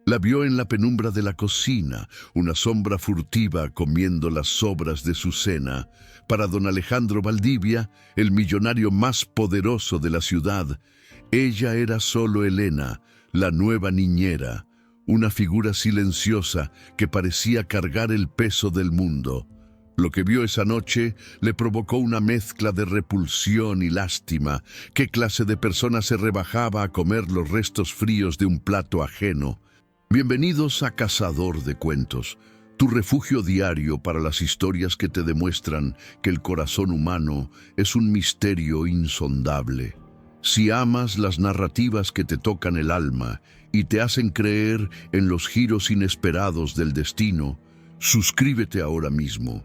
La vio en la penumbra de la cocina, una sombra furtiva comiendo las sobras de su cena. Para don Alejandro Valdivia, el millonario más poderoso de la ciudad, ella era solo Elena, la nueva niñera, una figura silenciosa que parecía cargar el peso del mundo. Lo que vio esa noche le provocó una mezcla de repulsión y lástima. ¿Qué clase de persona se rebajaba a comer los restos fríos de un plato ajeno? Bienvenidos a Cazador de Cuentos, tu refugio diario para las historias que te demuestran que el corazón humano es un misterio insondable. Si amas las narrativas que te tocan el alma y te hacen creer en los giros inesperados del destino, suscríbete ahora mismo.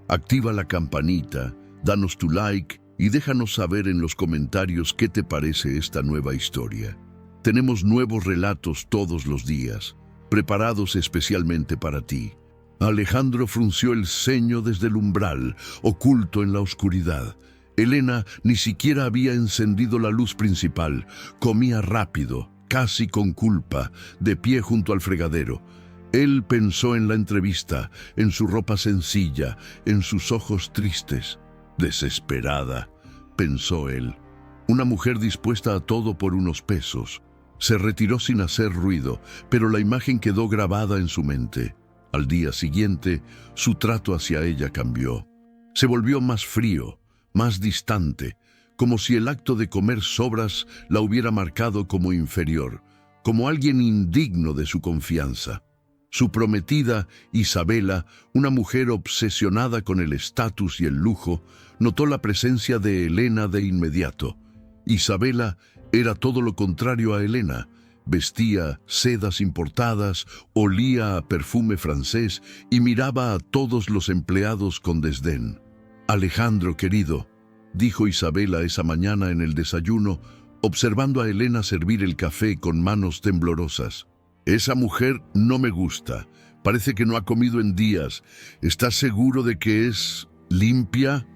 Activa la campanita, danos tu like y déjanos saber en los comentarios qué te parece esta nueva historia. Tenemos nuevos relatos todos los días, preparados especialmente para ti. Alejandro frunció el ceño desde el umbral, oculto en la oscuridad. Elena ni siquiera había encendido la luz principal. Comía rápido, casi con culpa, de pie junto al fregadero. Él pensó en la entrevista, en su ropa sencilla, en sus ojos tristes. Desesperada, pensó él. Una mujer dispuesta a todo por unos pesos. Se retiró sin hacer ruido, pero la imagen quedó grabada en su mente. Al día siguiente, su trato hacia ella cambió. Se volvió más frío, más distante, como si el acto de comer sobras la hubiera marcado como inferior, como alguien indigno de su confianza. Su prometida, Isabela, una mujer obsesionada con el estatus y el lujo, notó la presencia de Elena de inmediato. Isabela era todo lo contrario a Elena. Vestía sedas importadas, olía a perfume francés y miraba a todos los empleados con desdén. «Alejandro, querido», dijo Isabela esa mañana en el desayuno, observando a Elena servir el café con manos temblorosas. «Esa mujer no me gusta. Parece que no ha comido en días. ¿Estás seguro de que es limpia?»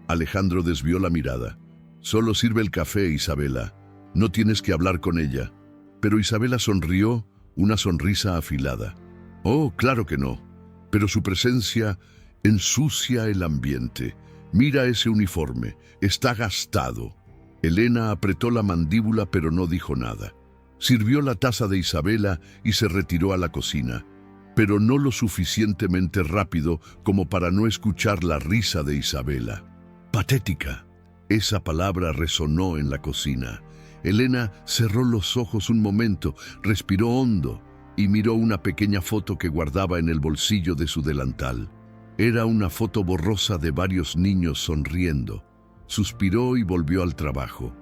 Alejandro desvió la mirada. «Solo sirve el café, Isabela. No tienes que hablar con ella». Pero Isabela sonrió, una sonrisa afilada. «Oh, claro que no. Pero su presencia ensucia el ambiente. Mira ese uniforme. Está gastado». Elena apretó la mandíbula pero no dijo nada. Sirvió la taza de Isabela y se retiró a la cocina, pero no lo suficientemente rápido como para no escuchar la risa de Isabela. «Patética». Esa palabra resonó en la cocina. Elena cerró los ojos un momento, respiró hondo y miró una pequeña foto que guardaba en el bolsillo de su delantal. Era una foto borrosa de varios niños sonriendo. Suspiró y volvió al trabajo.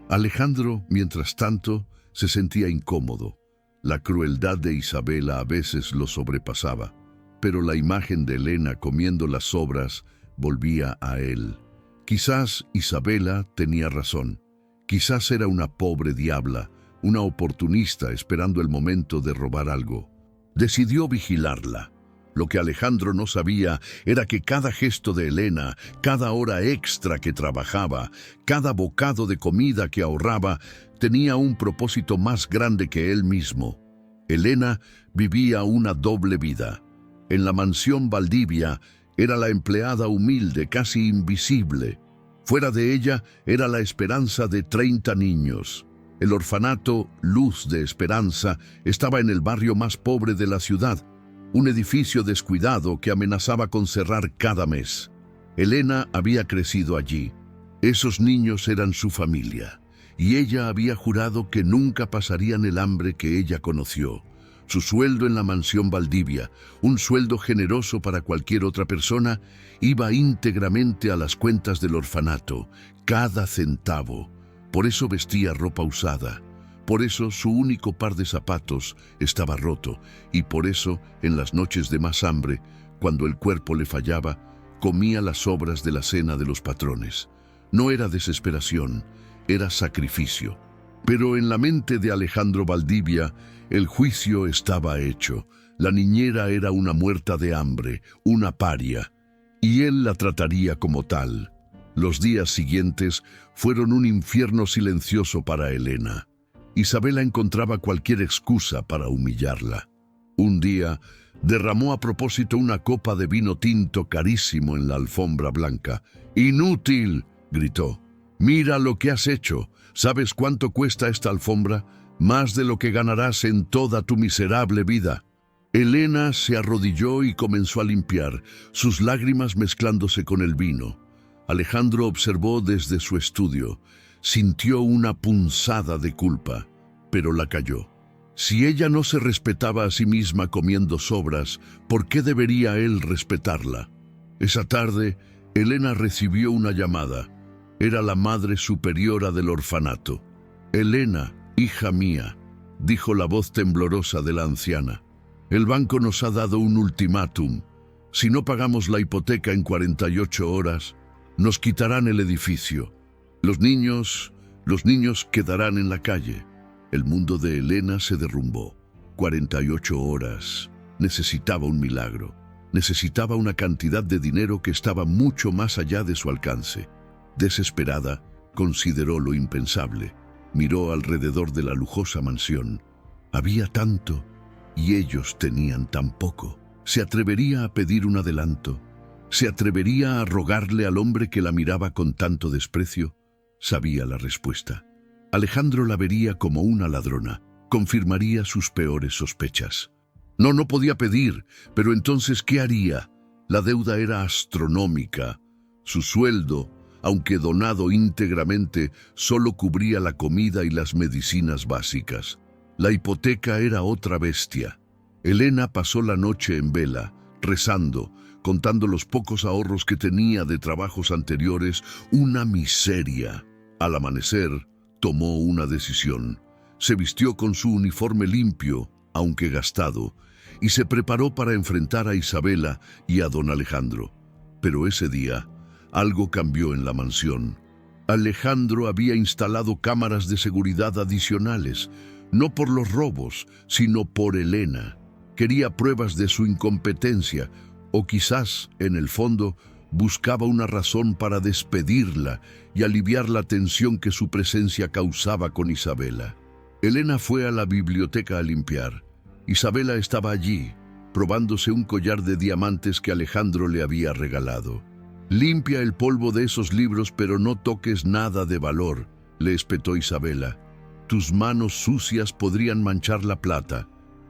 Alejandro, mientras tanto, se sentía incómodo. La crueldad de Isabela a veces lo sobrepasaba, pero la imagen de Elena comiendo las sobras volvía a él. Quizás Isabela tenía razón. Quizás era una pobre diabla, una oportunista esperando el momento de robar algo. Decidió vigilarla. Lo que Alejandro no sabía era que cada gesto de Elena, cada hora extra que trabajaba, cada bocado de comida que ahorraba, tenía un propósito más grande que él mismo. Elena vivía una doble vida. En la mansión Valdivia era la empleada humilde, casi invisible. Fuera de ella era la esperanza de 30 niños. El orfanato Luz de Esperanza estaba en el barrio más pobre de la ciudad, un edificio descuidado que amenazaba con cerrar cada mes. Elena había crecido allí. Esos niños eran su familia, y ella había jurado que nunca pasarían el hambre que ella conoció. Su sueldo en la mansión Valdivia, un sueldo generoso para cualquier otra persona, iba íntegramente a las cuentas del orfanato, cada centavo. Por eso vestía ropa usada. Por eso su único par de zapatos estaba roto. Y por eso, en las noches de más hambre, cuando el cuerpo le fallaba, comía las sobras de la cena de los patrones. No era desesperación, era sacrificio. Pero en la mente de Alejandro Valdivia, el juicio estaba hecho. La niñera era una muerta de hambre, una paria, y él la trataría como tal. Los días siguientes fueron un infierno silencioso para Elena. Isabela encontraba cualquier excusa para humillarla. Un día, derramó a propósito una copa de vino tinto carísimo en la alfombra blanca. «¡Inútil!», gritó. «Mira lo que has hecho. ¿Sabes cuánto cuesta esta alfombra? Más de lo que ganarás en toda tu miserable vida». Elena se arrodilló y comenzó a limpiar, sus lágrimas mezclándose con el vino. Alejandro observó desde su estudio. Sintió una punzada de culpa, pero la calló. Si ella no se respetaba a sí misma comiendo sobras, ¿por qué debería él respetarla? Esa tarde, Elena recibió una llamada. Era la madre superiora del orfanato. «Elena, hija mía», dijo la voz temblorosa de la anciana. «El banco nos ha dado un ultimátum. Si no pagamos la hipoteca en 48 horas, nos quitarán el edificio. Los niños quedarán en la calle». El mundo de Elena se derrumbó. 48 horas. Necesitaba un milagro. Necesitaba una cantidad de dinero que estaba mucho más allá de su alcance. Desesperada, consideró lo impensable. Miró alrededor de la lujosa mansión. Había tanto, y ellos tenían tan poco. ¿Se atrevería a pedir un adelanto? ¿Se atrevería a rogarle al hombre que la miraba con tanto desprecio? Sabía la respuesta. Alejandro la vería como una ladrona. Confirmaría sus peores sospechas. No podía pedir, pero entonces, ¿qué haría? La deuda era astronómica. Su sueldo, aunque donado íntegramente, solo cubría la comida y las medicinas básicas. La hipoteca era otra bestia. Elena pasó la noche en vela, rezando, contando los pocos ahorros que tenía de trabajos anteriores, una miseria. Al amanecer, tomó una decisión. Se vistió con su uniforme limpio, aunque gastado, y se preparó para enfrentar a Isabela y a don Alejandro. Pero ese día, algo cambió en la mansión. Alejandro había instalado cámaras de seguridad adicionales, no por los robos, sino por Elena. Quería pruebas de su incompetencia, o quizás, en el fondo, buscaba una razón para despedirla y aliviar la tensión que su presencia causaba con Isabela. Elena fue a la biblioteca a limpiar. Isabela estaba allí, probándose un collar de diamantes que Alejandro le había regalado. «Limpia el polvo de esos libros, pero no toques nada de valor», le espetó Isabela. «Tus manos sucias podrían manchar la plata».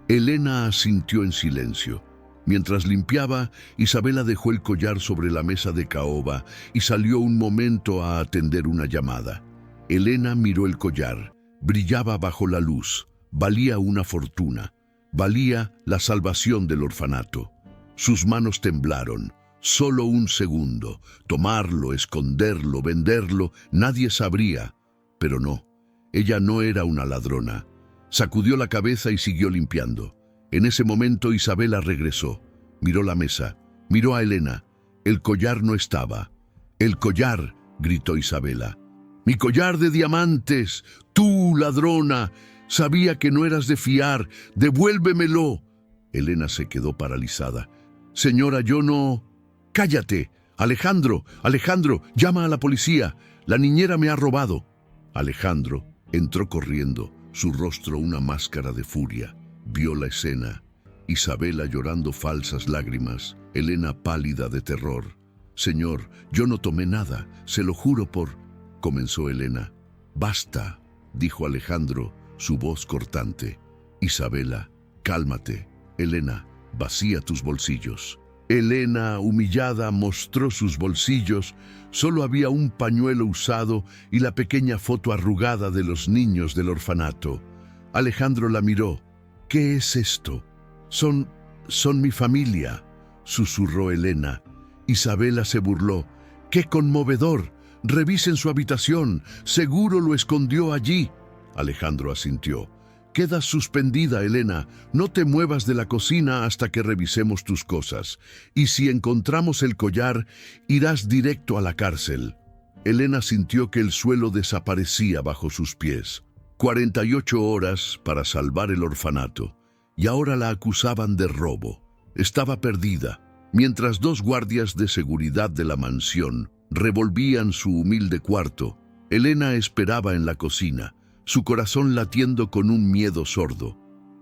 Elena asintió en silencio. Mientras limpiaba, Isabela dejó el collar sobre la mesa de caoba y salió un momento a atender una llamada. Elena miró el collar. Brillaba bajo la luz. Valía una fortuna. Valía la salvación del orfanato. Sus manos temblaron. Solo un segundo. Tomarlo, esconderlo, venderlo, nadie sabría. Pero no, ella no era una ladrona. Sacudió la cabeza y siguió limpiando. En ese momento Isabela regresó. Miró la mesa. Miró a Elena. El collar no estaba. «¡El collar!», gritó Isabela. «¡Mi collar de diamantes! ¡Tú, ladrona! Sabía que no eras de fiar. ¡Devuélvemelo!». Elena se quedó paralizada. «Señora, yo no...». «¡Cállate! Alejandro, Alejandro, llama a la policía. La niñera me ha robado». Alejandro entró corriendo, su rostro una máscara de furia. Vio la escena. Isabela llorando falsas lágrimas, Elena pálida de terror. «Señor, yo no tomé nada, se lo juro por...». comenzó Elena. «Basta», dijo Alejandro, su voz cortante. «Isabela, cálmate. Elena, vacía tus bolsillos». Elena, humillada, mostró sus bolsillos. Solo había un pañuelo usado y la pequeña foto arrugada de los niños del orfanato. Alejandro la miró. «¿Qué es esto?». Son mi familia», susurró Elena. Isabela se burló. «¡Qué conmovedor! Revisen su habitación. Seguro lo escondió allí». Alejandro asintió. «Quedas suspendida, Elena. No te muevas de la cocina hasta que revisemos tus cosas. Y si encontramos el collar, irás directo a la cárcel». Elena sintió que el suelo desaparecía bajo sus pies. 48 horas para salvar el orfanato. Y ahora la acusaban de robo. Estaba perdida. Mientras dos guardias de seguridad de la mansión revolvían su humilde cuarto, Elena esperaba en la cocina, su corazón latiendo con un miedo sordo.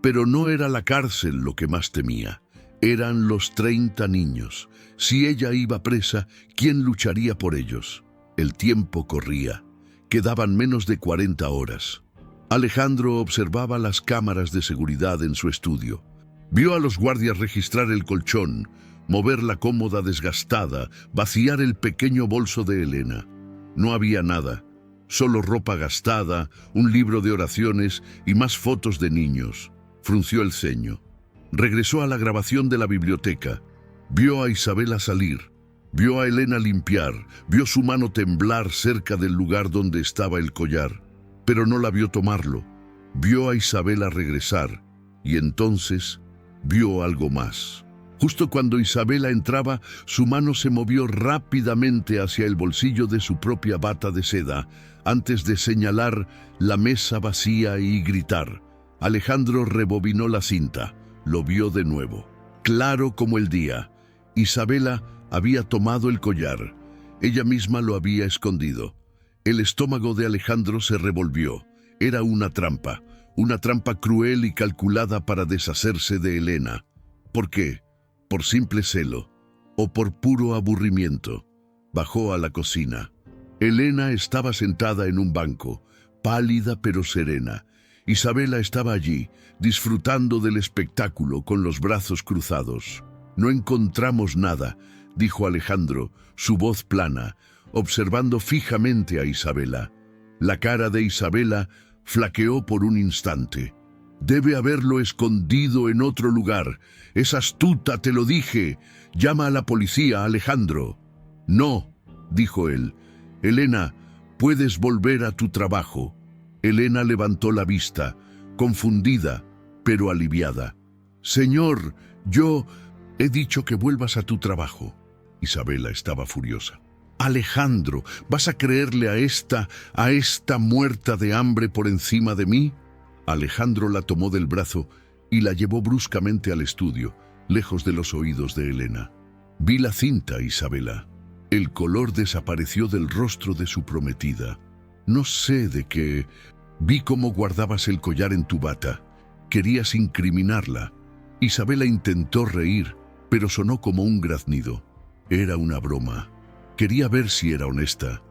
Pero no era la cárcel lo que más temía. Eran los 30 niños. Si ella iba presa, ¿quién lucharía por ellos? El tiempo corría. Quedaban menos de 40 horas. Alejandro observaba las cámaras de seguridad en su estudio. Vio a los guardias registrar el colchón, mover la cómoda desgastada, vaciar el pequeño bolso de Elena. No había nada, solo ropa gastada, un libro de oraciones y más fotos de niños. Frunció el ceño. Regresó a la grabación de la biblioteca. Vio a Isabela salir. Vio a Elena limpiar. Vio su mano temblar cerca del lugar donde estaba el collar. Pero no la vio tomarlo. Vio a Isabela regresar. Y entonces vio algo más. Justo cuando Isabela entraba, su mano se movió rápidamente hacia el bolsillo de su propia bata de seda, antes de señalar la mesa vacía y gritar. Alejandro rebobinó la cinta. Lo vio de nuevo. Claro como el día. Isabela había tomado el collar. Ella misma lo había escondido. El estómago de Alejandro se revolvió. Era una trampa cruel y calculada para deshacerse de Elena. ¿Por qué? ¿Por simple celo? ¿O por puro aburrimiento? Bajó a la cocina. Elena estaba sentada en un banco, pálida pero serena. Isabela estaba allí, disfrutando del espectáculo con los brazos cruzados. No encontramos nada, dijo Alejandro, su voz plana, observando fijamente a Isabela. La cara de Isabela flaqueó por un instante. Debe haberlo escondido en otro lugar. Es astuta, te lo dije. Llama a la policía, Alejandro. No, dijo él. Elena, puedes volver a tu trabajo. Elena levantó la vista, confundida, pero aliviada. Señor, yo he dicho que vuelvas a tu trabajo. Isabela estaba furiosa. Alejandro, ¿vas a creerle a esta muerta de hambre por encima de mí? Alejandro la tomó del brazo y la llevó bruscamente al estudio, lejos de los oídos de Elena. Vi la cinta, Isabela. El color desapareció del rostro de su prometida. No sé de qué. Vi cómo guardabas el collar en tu bata. Querías incriminarla. Isabela intentó reír, pero sonó como un graznido. Era una broma. Quería ver si era honesta.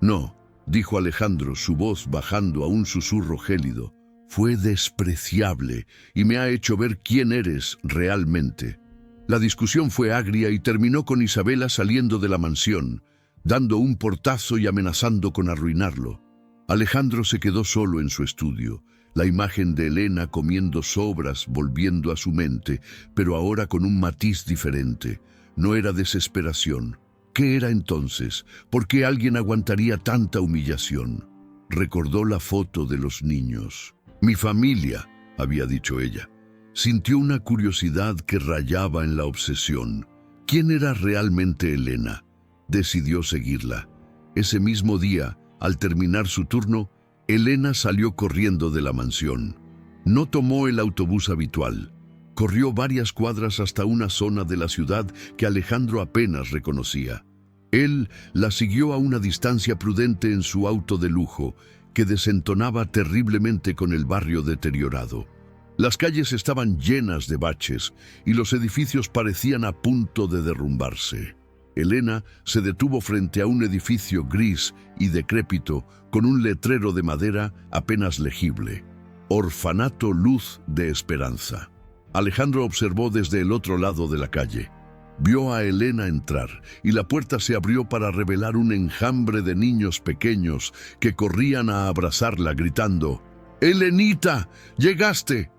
No, dijo Alejandro, su voz bajando a un susurro gélido. Fue despreciable y me ha hecho ver quién eres realmente. La discusión fue agria y terminó con Isabela saliendo de la mansión, dando un portazo y amenazando con arruinarlo. Alejandro se quedó solo en su estudio, la imagen de Elena comiendo sobras volviendo a su mente, pero ahora con un matiz diferente. No era desesperación. ¿Qué era entonces? ¿Por qué alguien aguantaría tanta humillación? Recordó la foto de los niños. Mi familia, había dicho ella. Sintió una curiosidad que rayaba en la obsesión. ¿Quién era realmente Elena? Decidió seguirla. Ese mismo día, al terminar su turno, Elena salió corriendo de la mansión. No tomó el autobús habitual. Corrió varias cuadras hasta una zona de la ciudad que Alejandro apenas reconocía. Él la siguió a una distancia prudente en su auto de lujo, que desentonaba terriblemente con el barrio deteriorado. Las calles estaban llenas de baches y los edificios parecían a punto de derrumbarse. Elena se detuvo frente a un edificio gris y decrépito con un letrero de madera apenas legible. Orfanato Luz de Esperanza. Alejandro observó desde el otro lado de la calle. Vio a Elena entrar y la puerta se abrió para revelar un enjambre de niños pequeños que corrían a abrazarla gritando: «¡Elenita! ¡Llegaste!».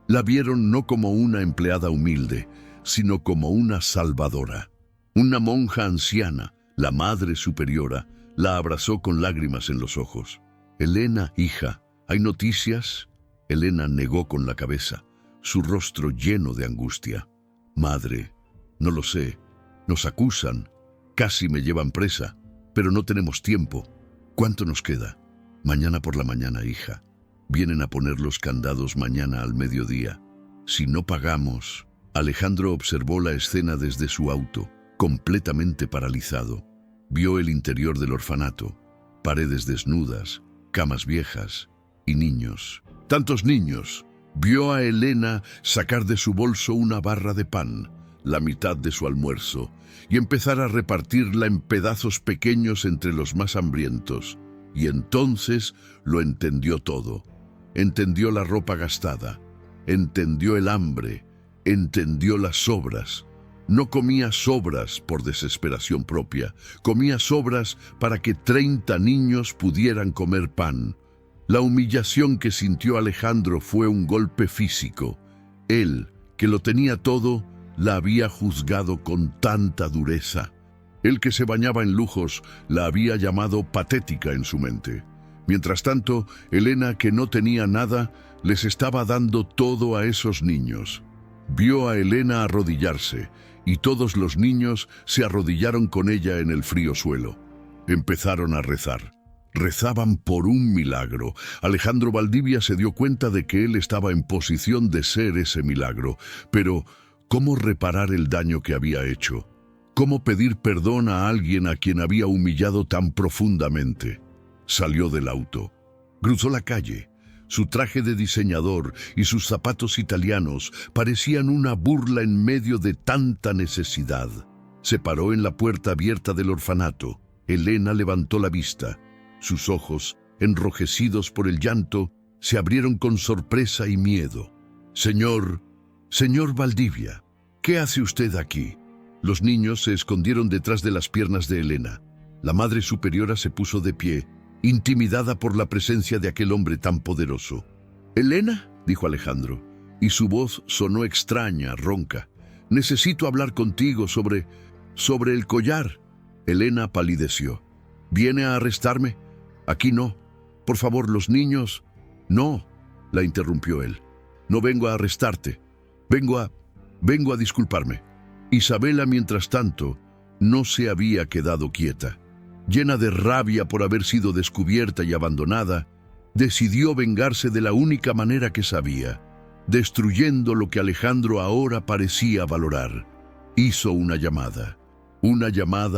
La vieron no como una empleada humilde, sino como una salvadora. Una monja anciana, la Madre Superiora, la abrazó con lágrimas en los ojos. «Elena, hija, ¿hay noticias?». Elena negó con la cabeza, su rostro lleno de angustia. «Madre, no lo sé. Nos acusan. Casi me llevan presa. Pero no tenemos tiempo. ¿Cuánto nos queda?». «Mañana por la mañana, hija. Vienen a poner los candados mañana al mediodía. Si no pagamos...». Alejandro observó la escena desde su auto, completamente paralizado. Vio el interior del orfanato. Paredes desnudas, camas viejas y niños. ¡Tantos niños! Vio a Elena sacar de su bolso una barra de pan, la mitad de su almuerzo, y empezar a repartirla en pedazos pequeños entre los más hambrientos. Y entonces lo entendió todo. Entendió la ropa gastada, entendió el hambre, entendió las sobras. No comía sobras por desesperación propia, comía sobras para que 30 niños pudieran comer pan. La humillación que sintió Alejandro fue un golpe físico. Él, que lo tenía todo, la había juzgado con tanta dureza. El que se bañaba en lujos la había llamado patética en su mente. Mientras tanto, Elena, que no tenía nada, les estaba dando todo a esos niños. Vio a Elena arrodillarse, y todos los niños se arrodillaron con ella en el frío suelo. Empezaron a rezar. Rezaban por un milagro. Alejandro Valdivia se dio cuenta de que él estaba en posición de ser ese milagro. Pero, ¿cómo reparar el daño que había hecho? ¿Cómo pedir perdón a alguien a quien había humillado tan profundamente? Salió del auto. Cruzó la calle. Su traje de diseñador y sus zapatos italianos parecían una burla en medio de tanta necesidad. Se paró en la puerta abierta del orfanato. Elena levantó la vista. Sus ojos, enrojecidos por el llanto, se abrieron con sorpresa y miedo. Señor Valdivia, ¿qué hace usted aquí? Los niños se escondieron detrás de las piernas de Elena. La Madre Superiora se puso de pie, intimidada por la presencia de aquel hombre tan poderoso. «Elena», dijo Alejandro, y su voz sonó extraña, ronca. «Necesito hablar contigo sobre el collar». Elena palideció. «¿Viene a arrestarme? Aquí no. Por favor, los niños». «No», la interrumpió él. «No vengo a arrestarte. Vengo a disculparme». Isabela, mientras tanto, no se había quedado quieta. Llena de rabia por haber sido descubierta y abandonada, decidió vengarse de la única manera que sabía, destruyendo lo que Alejandro ahora parecía valorar. Hizo una llamada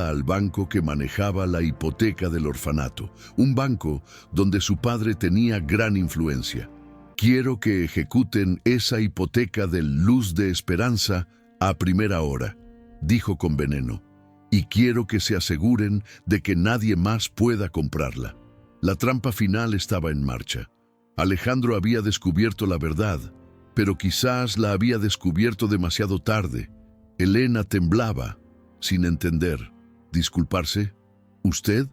al banco que manejaba la hipoteca del orfanato, un banco donde su padre tenía gran influencia. «Quiero que ejecuten esa hipoteca de Luz de Esperanza a primera hora», dijo con veneno. «Y quiero que se aseguren de que nadie más pueda comprarla». La trampa final estaba en marcha. Alejandro había descubierto la verdad, pero quizás la había descubierto demasiado tarde. Elena temblaba, sin entender. ¿Disculparse? ¿Usted?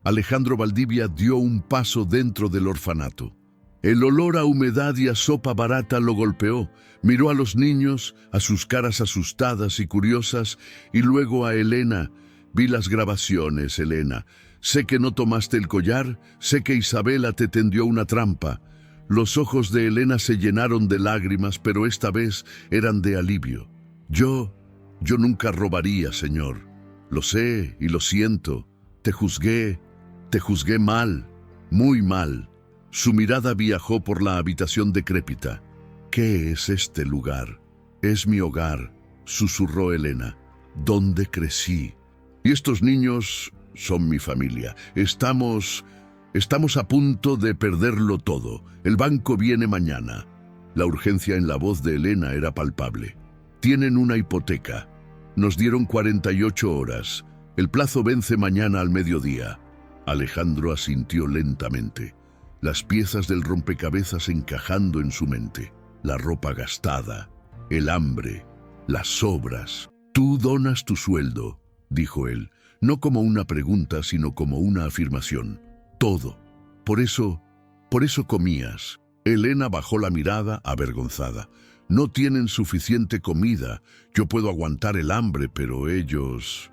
Alejandro Valdivia dio un paso dentro del orfanato. El olor a humedad y a sopa barata lo golpeó. Miró a los niños, a sus caras asustadas y curiosas, y luego a Elena. «Vi las grabaciones, Elena. Sé que no tomaste el collar, sé que Isabela te tendió una trampa». Los ojos de Elena se llenaron de lágrimas, pero esta vez eran de alivio. Yo nunca robaría, señor. Lo sé y lo siento. Te juzgué mal, muy mal». Su mirada viajó por la habitación decrépita. «¿Qué es este lugar?» «Es mi hogar», susurró Elena. «¿Dónde crecí? Y estos niños son mi familia. Estamos a punto de perderlo todo. El banco viene mañana». La urgencia en la voz de Elena era palpable. «Tienen una hipoteca. Nos dieron 48 horas. El plazo vence mañana al mediodía». Alejandro asintió lentamente. Las piezas del rompecabezas encajando en su mente. La ropa gastada, el hambre, las sobras. «Tú donas tu sueldo», dijo él, no como una pregunta, sino como una afirmación. «Todo. Por eso comías». Elena bajó la mirada, avergonzada. «No tienen suficiente comida. Yo puedo aguantar el hambre, pero ellos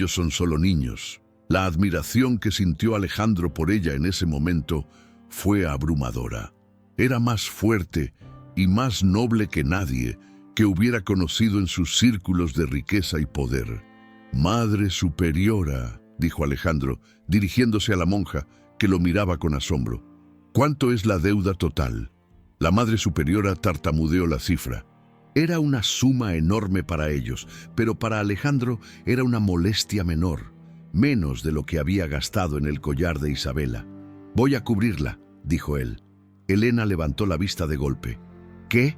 son solo niños». La admiración que sintió Alejandro por ella en ese momento fue abrumadora. Era más fuerte y más noble que nadie que hubiera conocido en sus círculos de riqueza y poder. «Madre Superiora», dijo Alejandro, dirigiéndose a la monja, que lo miraba con asombro. «¿Cuánto es la deuda total?» La Madre Superiora tartamudeó la cifra. Era una suma enorme para ellos, pero para Alejandro era una molestia menor, menos de lo que había gastado en el collar de Isabela. «Voy a cubrirla», dijo él. Elena levantó la vista de golpe. ¿Qué?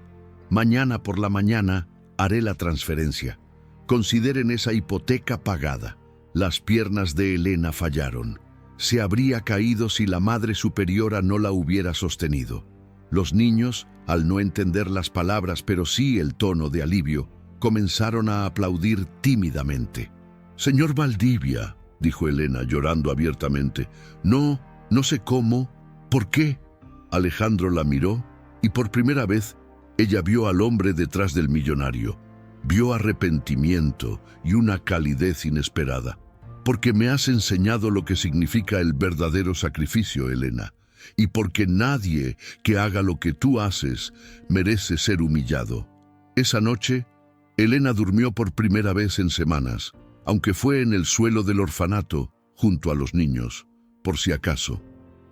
Mañana por la mañana haré la transferencia. Consideren esa hipoteca pagada. Las piernas de Elena fallaron. Se habría caído si la Madre Superiora no la hubiera sostenido. Los niños, al no entender las palabras pero sí el tono de alivio, comenzaron a aplaudir tímidamente. «Señor Valdivia», dijo Elena llorando abiertamente, «no sé cómo, ¿por qué?». Alejandro la miró y por primera vez ella vio al hombre detrás del millonario. Vio arrepentimiento y una calidez inesperada. «Porque me has enseñado lo que significa el verdadero sacrificio, Elena, y porque nadie que haga lo que tú haces merece ser humillado». Esa noche, Elena durmió por primera vez en semanas, aunque fue en el suelo del orfanato, junto a los niños, por si acaso.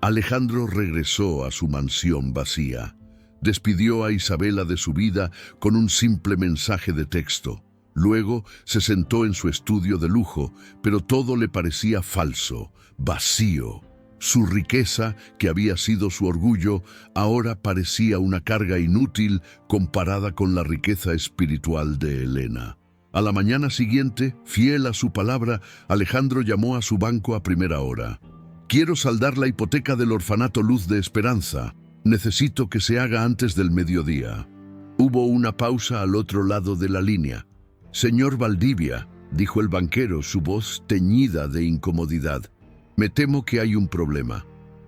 Alejandro regresó a su mansión vacía. Despidió a Isabela de su vida con un simple mensaje de texto. Luego se sentó en su estudio de lujo, pero todo le parecía falso, vacío. Su riqueza, que había sido su orgullo, ahora parecía una carga inútil comparada con la riqueza espiritual de Elena. A la mañana siguiente, fiel a su palabra, Alejandro llamó a su banco a primera hora. «Quiero saldar la hipoteca del orfanato Luz de Esperanza. Necesito que se haga antes del mediodía». Hubo una pausa al otro lado de la línea. «Señor Valdivia», dijo el banquero, su voz teñida de incomodidad, «me temo que hay un problema».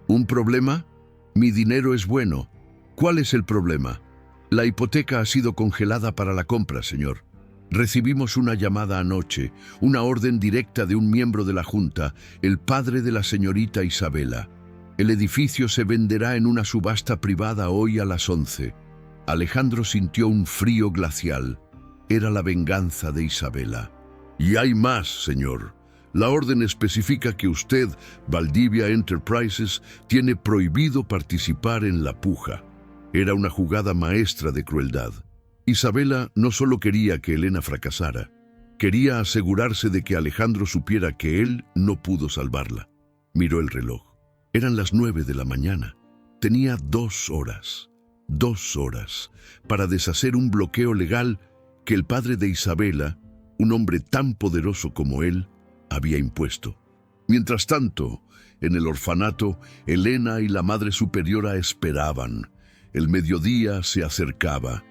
«¿Un problema? Mi dinero es bueno». «¿Cuál es el problema?» «La hipoteca ha sido congelada para la compra, señor. Recibimos una llamada anoche, una orden directa de un miembro de la Junta, el padre de la señorita Isabela. El edificio se venderá en una subasta privada hoy a las 11. Alejandro sintió un frío glacial. Era la venganza de Isabela. «Y hay más, señor. La orden especifica que usted, Valdivia Enterprises, tiene prohibido participar en la puja». Era una jugada maestra de crueldad. Isabela no solo quería que Elena fracasara, quería asegurarse de que Alejandro supiera que él no pudo salvarla. Miró el reloj. Eran las 9 de la mañana. Tenía 2 horas. 2 horas para deshacer un bloqueo legal que el padre de Isabela, un hombre tan poderoso como él, había impuesto. Mientras tanto, en el orfanato, Elena y la Madre Superiora esperaban. El mediodía se acercaba.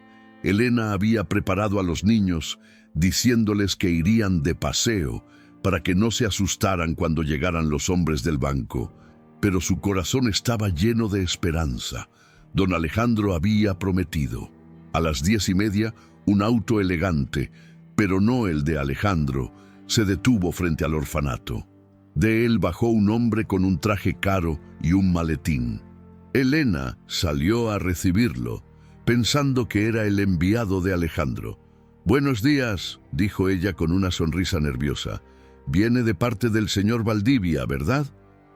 Elena había preparado a los niños, diciéndoles que irían de paseo para que no se asustaran cuando llegaran los hombres del banco. Pero su corazón estaba lleno de esperanza. Don Alejandro había prometido. A las 10:30, un auto elegante, pero no el de Alejandro, se detuvo frente al orfanato. De él bajó un hombre con un traje caro y un maletín. Elena salió a recibirlo, pensando que era el enviado de Alejandro. «Buenos días», dijo ella con una sonrisa nerviosa. «Viene de parte del señor Valdivia, ¿verdad?».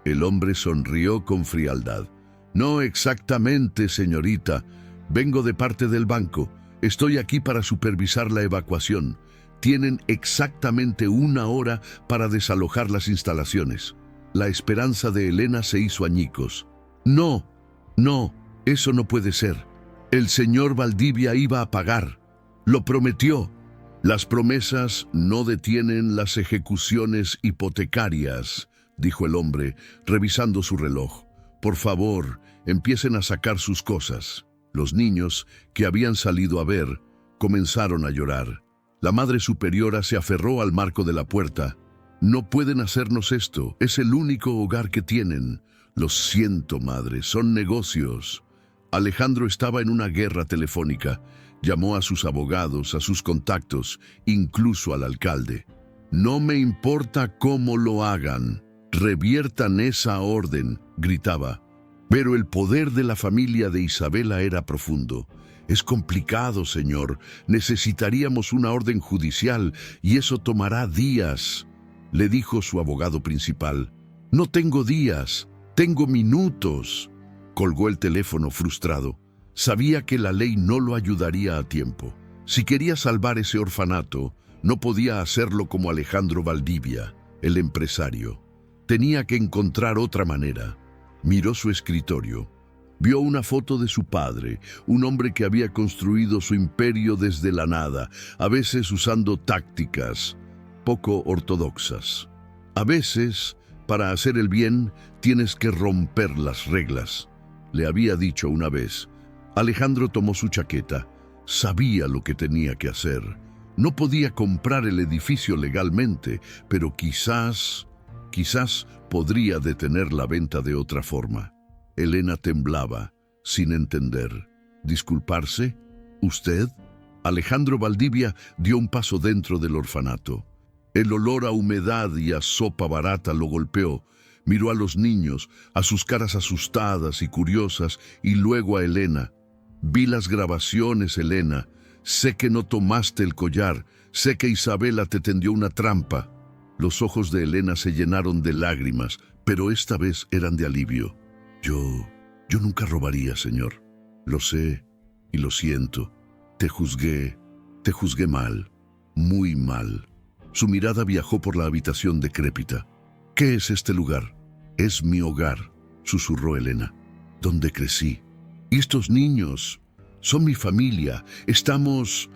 El hombre sonrió con frialdad. «No exactamente, señorita. Vengo de parte del banco. Estoy aquí para supervisar la evacuación. Tienen exactamente 1 hora para desalojar las instalaciones». La esperanza de Elena se hizo añicos. «No, eso no puede ser. El señor Valdivia iba a pagar. Lo prometió». «Las promesas no detienen las ejecuciones hipotecarias», dijo el hombre, revisando su reloj. «Por favor, empiecen a sacar sus cosas». Los niños, que habían salido a ver, comenzaron a llorar. La Madre Superiora se aferró al marco de la puerta. «No pueden hacernos esto. Es el único hogar que tienen». «Lo siento, madre, son negocios». Alejandro estaba en una guerra telefónica. Llamó a sus abogados, a sus contactos, incluso al alcalde. «No me importa cómo lo hagan. Reviertan esa orden», gritaba. Pero el poder de la familia de Isabela era profundo. «Es complicado, señor. Necesitaríamos una orden judicial y eso tomará días», le dijo su abogado principal. «No tengo días, tengo minutos». Colgó el teléfono frustrado. Sabía que la ley no lo ayudaría a tiempo. Si quería salvar ese orfanato, no podía hacerlo como Alejandro Valdivia, el empresario. Tenía que encontrar otra manera. Miró su escritorio. Vio una foto de su padre, un hombre que había construido su imperio desde la nada, a veces usando tácticas poco ortodoxas. A veces, para hacer el bien, tienes que romper las reglas, le había dicho una vez. Alejandro tomó su chaqueta. Sabía lo que tenía que hacer. No podía comprar el edificio legalmente, pero quizás podría detener la venta de otra forma. Elena temblaba, sin entender. ¿Disculparse? ¿Usted? Alejandro Valdivia dio un paso dentro del orfanato. El olor a humedad y a sopa barata lo golpeó. Miró a los niños, a sus caras asustadas y curiosas, y luego a Elena. Vi las grabaciones, Elena. Sé que no tomaste el collar. Sé que Isabela te tendió una trampa. Los ojos de Elena se llenaron de lágrimas, pero esta vez eran de alivio. Yo nunca robaría, señor. Lo sé y lo siento. Te juzgué mal, muy mal. Su mirada viajó por la habitación decrépita. ¿Qué es este lugar? Es mi hogar, susurró Elena. Donde crecí. Y estos niños son mi familia. Estamos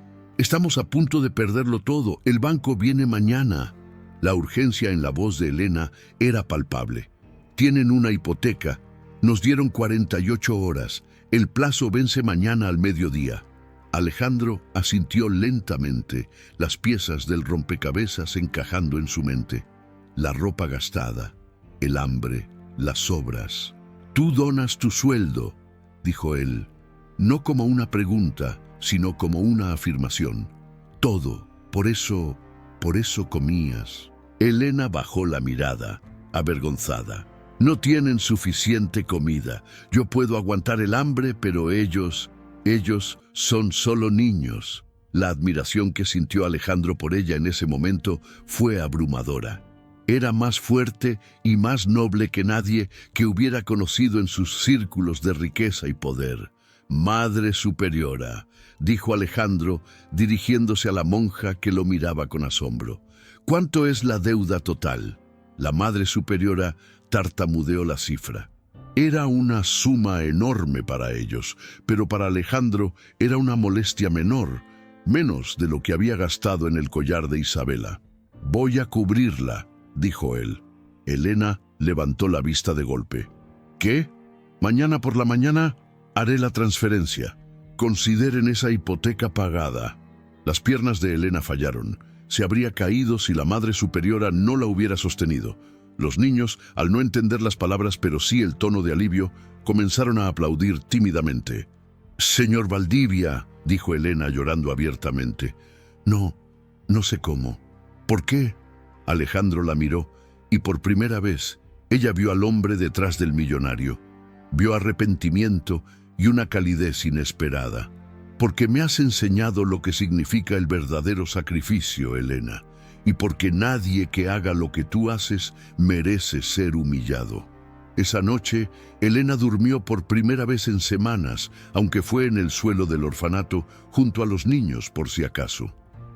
a punto de perderlo todo. El banco viene mañana. La urgencia en la voz de Elena era palpable. Tienen una hipoteca. Nos dieron 48 horas. El plazo vence mañana al mediodía. Alejandro asintió lentamente, las piezas del rompecabezas encajando en su mente. La ropa gastada, el hambre, las sobras. Tú donas tu sueldo, dijo él, no como una pregunta, sino como una afirmación. Todo, por eso comías. Elena bajó la mirada, avergonzada. No tienen suficiente comida. Yo puedo aguantar el hambre, pero ellos son solo niños. La admiración que sintió Alejandro por ella en ese momento fue abrumadora. Era más fuerte y más noble que nadie que hubiera conocido en sus círculos de riqueza y poder. Madre Superiora, dijo Alejandro, dirigiéndose a la monja que lo miraba con asombro. ¿Cuánto es la deuda total? La Madre Superiora tartamudeó la cifra. Era una suma enorme para ellos, pero para Alejandro era una molestia menor, menos de lo que había gastado en el collar de Isabela. Voy a cubrirla, dijo él. Elena levantó la vista de golpe. ¿Qué? Mañana por la mañana haré la transferencia. Consideren esa hipoteca pagada. Las piernas de Elena fallaron. Se habría caído si la Madre Superiora no la hubiera sostenido. Los niños, al no entender las palabras pero sí el tono de alivio, comenzaron a aplaudir tímidamente. «Señor Valdivia», dijo Elena llorando abiertamente. No sé cómo. ¿Por qué?» Alejandro la miró y por primera vez ella vio al hombre detrás del millonario. Vio arrepentimiento y una calidez inesperada. «Porque me has enseñado lo que significa el verdadero sacrificio, Elena. Y porque nadie que haga lo que tú haces merece ser humillado». Esa noche, Elena durmió por primera vez en semanas, aunque fue en el suelo del orfanato, junto a los niños por si acaso.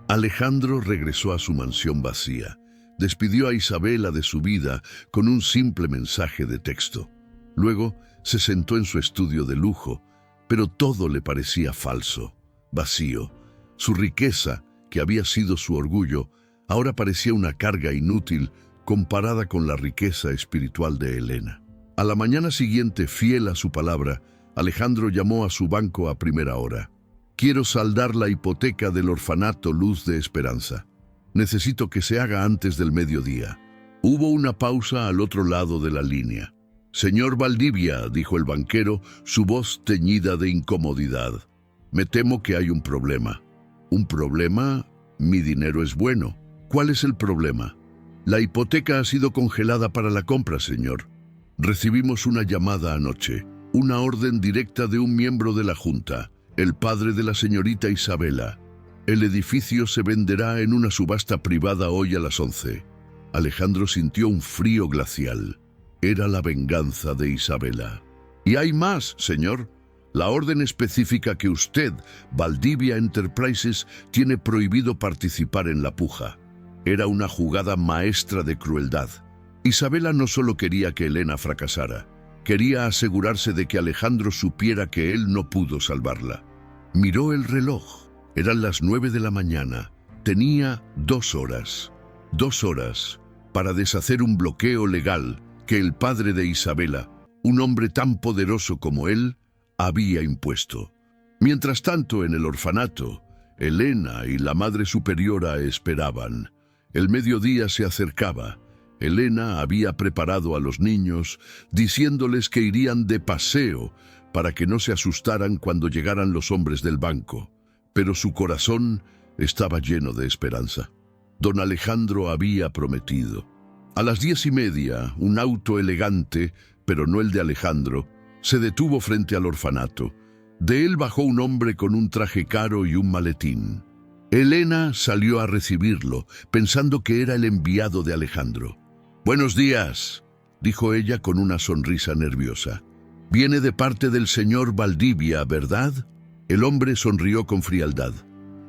Alejandro regresó a su mansión vacía. Despidió a Isabela de su vida con un simple mensaje de texto. Luego se sentó en su estudio de lujo, pero todo le parecía falso, vacío. Su riqueza, que había sido su orgullo, ahora parecía una carga inútil comparada con la riqueza espiritual de Elena. A la mañana siguiente, fiel a su palabra, Alejandro llamó a su banco a primera hora. «Quiero saldar la hipoteca del orfanato Luz de Esperanza. Necesito que se haga antes del mediodía». Hubo una pausa al otro lado de la línea. «Señor Valdivia», dijo el banquero, su voz teñida de incomodidad. «Me temo que hay un problema». «¿Un problema? Mi dinero es bueno». «¿Cuál es el problema?» «La hipoteca ha sido congelada para la compra, señor. Recibimos una llamada anoche, una orden directa de un miembro de la Junta, el padre de la señorita Isabela. El edificio se venderá en una subasta privada hoy a las 11. Alejandro sintió un frío glacial. Era la venganza de Isabela. «Y hay más, señor. La orden especifica que usted, Valdivia Enterprises, tiene prohibido participar en la puja». Era una jugada maestra de crueldad. Isabela no solo quería que Elena fracasara, Quería asegurarse de que Alejandro supiera que él no pudo salvarla. Miró el reloj. Eran las 9 de la mañana. Tenía 2 horas. 2 horas para deshacer un bloqueo legal que el padre de Isabela, un hombre tan poderoso como él, había impuesto. Mientras tanto, en el orfanato, Elena y la Madre Superiora esperaban. El mediodía se acercaba. Elena había preparado a los niños, diciéndoles que irían de paseo para que no se asustaran cuando llegaran los hombres del banco. Pero su corazón estaba lleno de esperanza. Don Alejandro había prometido. A las 10:30, un auto elegante, pero no el de Alejandro, se detuvo frente al orfanato. De él bajó un hombre con un traje caro y un maletín. Elena salió a recibirlo, pensando que era el enviado de Alejandro. «Buenos días», dijo ella con una sonrisa nerviosa. «Viene de parte del señor Valdivia, ¿verdad?» El hombre sonrió con frialdad.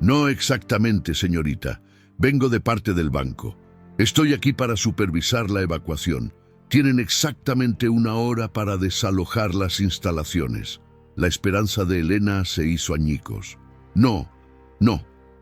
«No exactamente, señorita. Vengo de parte del banco. Estoy aquí para supervisar la evacuación. Tienen exactamente 1 hora para desalojar las instalaciones». La esperanza de Elena se hizo añicos. «No,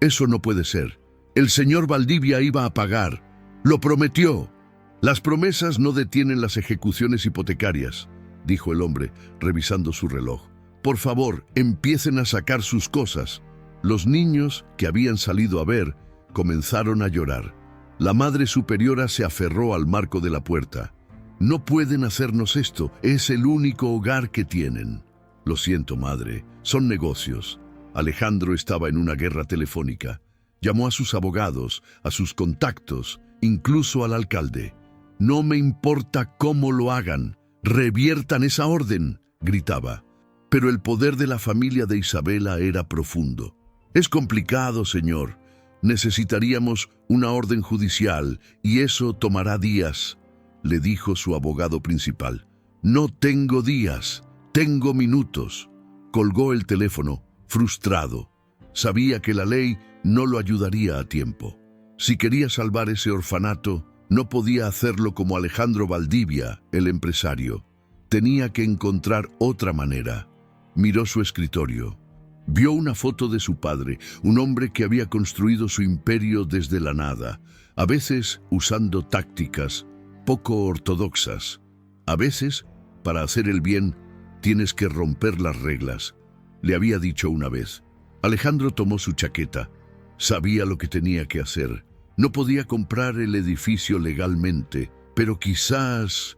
eso no puede ser. El señor Valdivia iba a pagar. Lo prometió». «Las promesas no detienen las ejecuciones hipotecarias», dijo el hombre, revisando su reloj. «Por favor, empiecen a sacar sus cosas». Los niños, que habían salido a ver, comenzaron a llorar. La Madre Superiora se aferró al marco de la puerta. «No pueden hacernos esto. Es el único hogar que tienen». «Lo siento, madre. Son negocios». Alejandro estaba en una guerra telefónica. Llamó a sus abogados, a sus contactos, incluso al alcalde. «No me importa cómo lo hagan. Reviertan esa orden», gritaba. Pero el poder de la familia de Isabela era profundo. «Es complicado, señor. Necesitaríamos una orden judicial y eso tomará días», le dijo su abogado principal. «No tengo días, tengo minutos». Colgó el teléfono, frustrado. Sabía que la ley no lo ayudaría a tiempo. Si quería salvar ese orfanato, no podía hacerlo como Alejandro Valdivia, el empresario. Tenía que encontrar otra manera. Miró su escritorio. Vio una foto de su padre, un hombre que había construido su imperio desde la nada, a veces usando tácticas poco ortodoxas. A veces, para hacer el bien, tienes que romper las reglas, le había dicho una vez. Alejandro tomó su chaqueta. Sabía lo que tenía que hacer. No podía comprar el edificio legalmente, pero quizás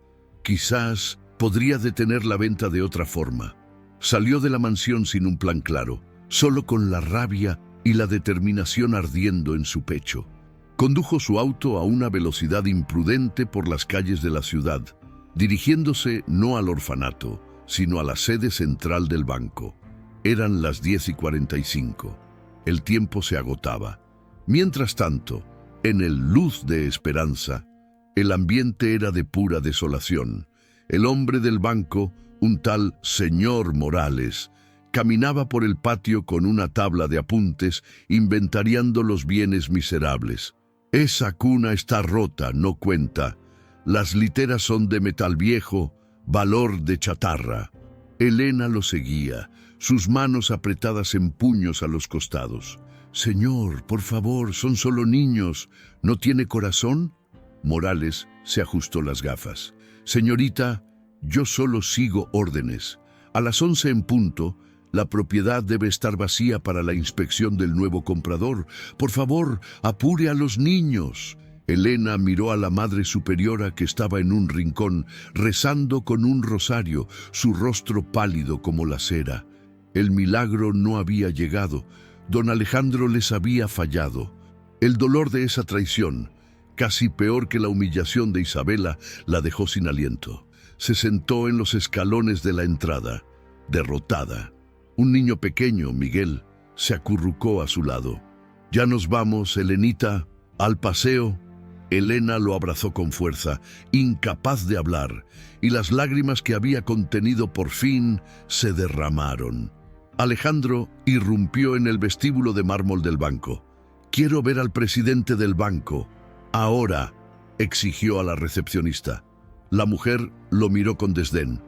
podría detener la venta de otra forma. Salió de la mansión sin un plan claro, solo con la rabia y la determinación ardiendo en su pecho. Condujo su auto a una velocidad imprudente por las calles de la ciudad, dirigiéndose no al orfanato, sino a la sede central del banco. Eran las 10:45. El tiempo se agotaba. Mientras tanto, en el Luz de Esperanza, el ambiente era de pura desolación. El hombre del banco, un tal señor Morales, caminaba por el patio con una tabla de apuntes, inventariando los bienes miserables. «Esa cuna está rota, no cuenta. Las literas son de metal viejo, valor de chatarra». Elena lo seguía, sus manos apretadas en puños a los costados. «Señor, por favor, son solo niños. ¿No tiene corazón?» Morales se ajustó las gafas. «Señorita, yo solo sigo órdenes. A las 11 en punto, la propiedad debe estar vacía para la inspección del nuevo comprador. Por favor, apure a los niños». Elena miró a la Madre Superiora que estaba en un rincón, rezando con un rosario, su rostro pálido como la cera. El milagro no había llegado. Don Alejandro les había fallado. El dolor de esa traición, casi peor que la humillación de Isabela, la dejó sin aliento. Se sentó en los escalones de la entrada, derrotada. Un niño pequeño, Miguel, se acurrucó a su lado. «Ya nos vamos, Elenita, al paseo». Elena lo abrazó con fuerza, incapaz de hablar, y las lágrimas que había contenido por fin se derramaron. Alejandro irrumpió en el vestíbulo de mármol del banco. «Quiero ver al presidente del banco. Ahora», exigió a la recepcionista. La mujer lo miró con desdén.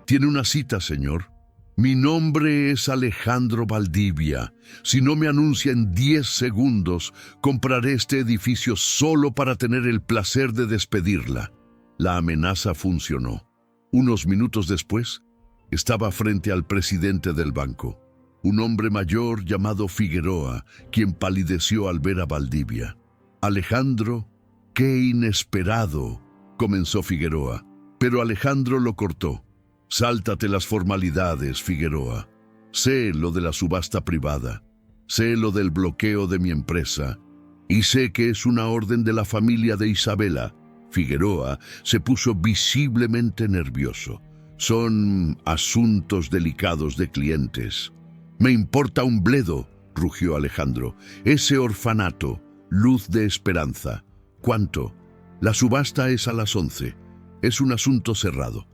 Tiene una cita, señor. Mi nombre es Alejandro Valdivia. Si no me anuncia en 10 segundos, compraré este edificio solo para tener el placer de despedirla. La amenaza funcionó. Unos minutos después, estaba frente al presidente del banco, un hombre mayor llamado Figueroa, quien palideció al ver a Valdivia. Alejandro, qué inesperado, comenzó Figueroa, pero Alejandro lo cortó. Sáltate las formalidades, Figueroa. Sé lo de la subasta privada, sé lo del bloqueo de mi empresa, y sé que es una orden de la familia de Isabela. Figueroa se puso visiblemente nervioso. Son asuntos delicados de clientes. Me importa un bledo, rugió Alejandro. Ese orfanato, luz de esperanza. ¿Cuánto? La subasta es a las 11. Es un asunto cerrado.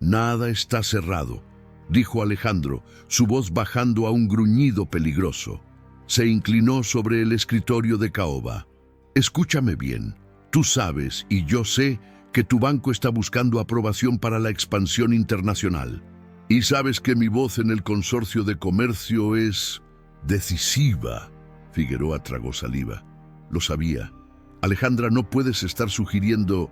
Nada está cerrado, dijo Alejandro, su voz bajando a un gruñido peligroso. Se inclinó sobre el escritorio de caoba. Escúchame bien. Tú sabes, y yo sé, que tu banco está buscando aprobación para la expansión internacional. Y sabes que mi voz en el consorcio de comercio es decisiva. Figueroa tragó saliva. Lo sabía. Alejandra, no puedes estar sugiriendo...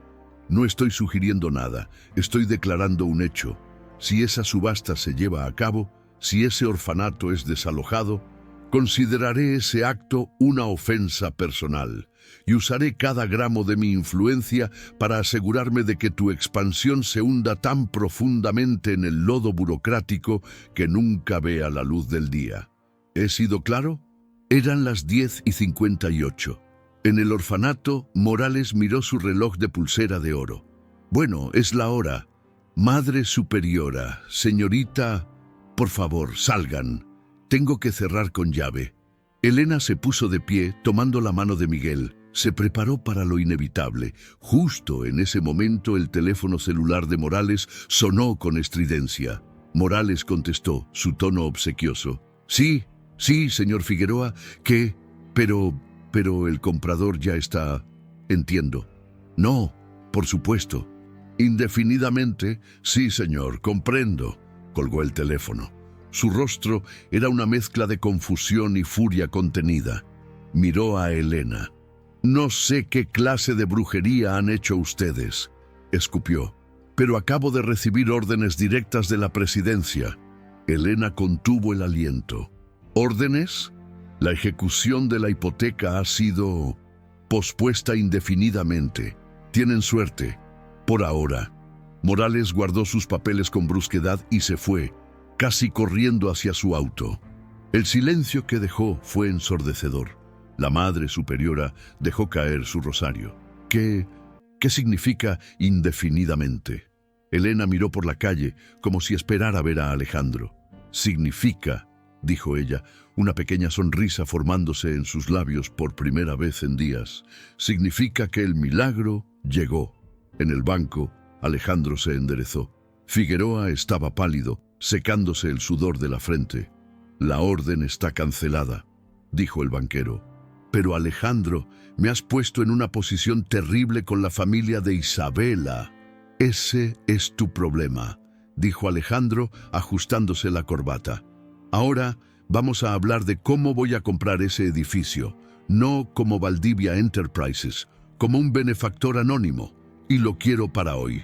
No estoy sugiriendo nada, estoy declarando un hecho. Si esa subasta se lleva a cabo, si ese orfanato es desalojado, consideraré ese acto una ofensa personal y usaré cada gramo de mi influencia para asegurarme de que tu expansión se hunda tan profundamente en el lodo burocrático que nunca vea la luz del día. ¿He sido claro? Eran las 10:58. En el orfanato, Morales miró su reloj de pulsera de oro. Bueno, es la hora. Madre superiora, señorita, por favor, salgan. Tengo que cerrar con llave. Elena se puso de pie, tomando la mano de Miguel. Se preparó para lo inevitable. Justo en ese momento, el teléfono celular de Morales sonó con estridencia. Morales contestó, su tono obsequioso. Sí, señor Figueroa, ¿qué? Pero el comprador ya está... Entiendo. No, por supuesto. Indefinidamente, sí, señor, comprendo. Colgó el teléfono. Su rostro era una mezcla de confusión y furia contenida. Miró a Elena. No sé qué clase de brujería han hecho ustedes, escupió, pero acabo de recibir órdenes directas de la presidencia. Elena contuvo el aliento. ¿Órdenes? La ejecución de la hipoteca ha sido pospuesta indefinidamente. Tienen suerte, por ahora. Morales guardó sus papeles con brusquedad y se fue, casi corriendo hacia su auto. El silencio que dejó fue ensordecedor. La Madre Superiora dejó caer su rosario. ¿Qué significa indefinidamente? Elena miró por la calle como si esperara ver a Alejandro. Significa, dijo ella, una pequeña sonrisa formándose en sus labios por primera vez en días. Significa que el milagro llegó. En el banco, Alejandro se enderezó. Figueroa estaba pálido, secándose el sudor de la frente. La orden está cancelada, dijo el banquero. Pero Alejandro, me has puesto en una posición terrible con la familia de Isabela. Ese es tu problema, dijo Alejandro, ajustándose la corbata. Ahora vamos a hablar de cómo voy a comprar ese edificio, no como Valdivia Enterprises, como un benefactor anónimo, y lo quiero para hoy.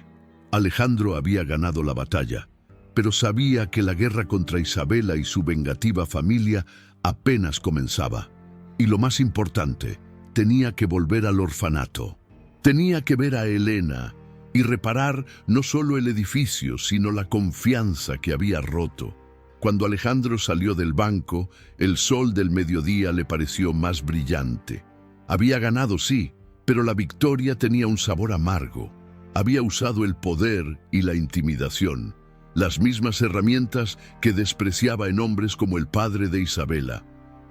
Alejandro había ganado la batalla, pero sabía que la guerra contra Isabela y su vengativa familia apenas comenzaba. Y lo más importante, tenía que volver al orfanato. Tenía que ver a Elena y reparar no solo el edificio, sino la confianza que había roto. Cuando Alejandro salió del banco, el sol del mediodía le pareció más brillante. Había ganado, sí, pero la victoria tenía un sabor amargo. Había usado el poder y la intimidación, las mismas herramientas que despreciaba en hombres como el padre de Isabela.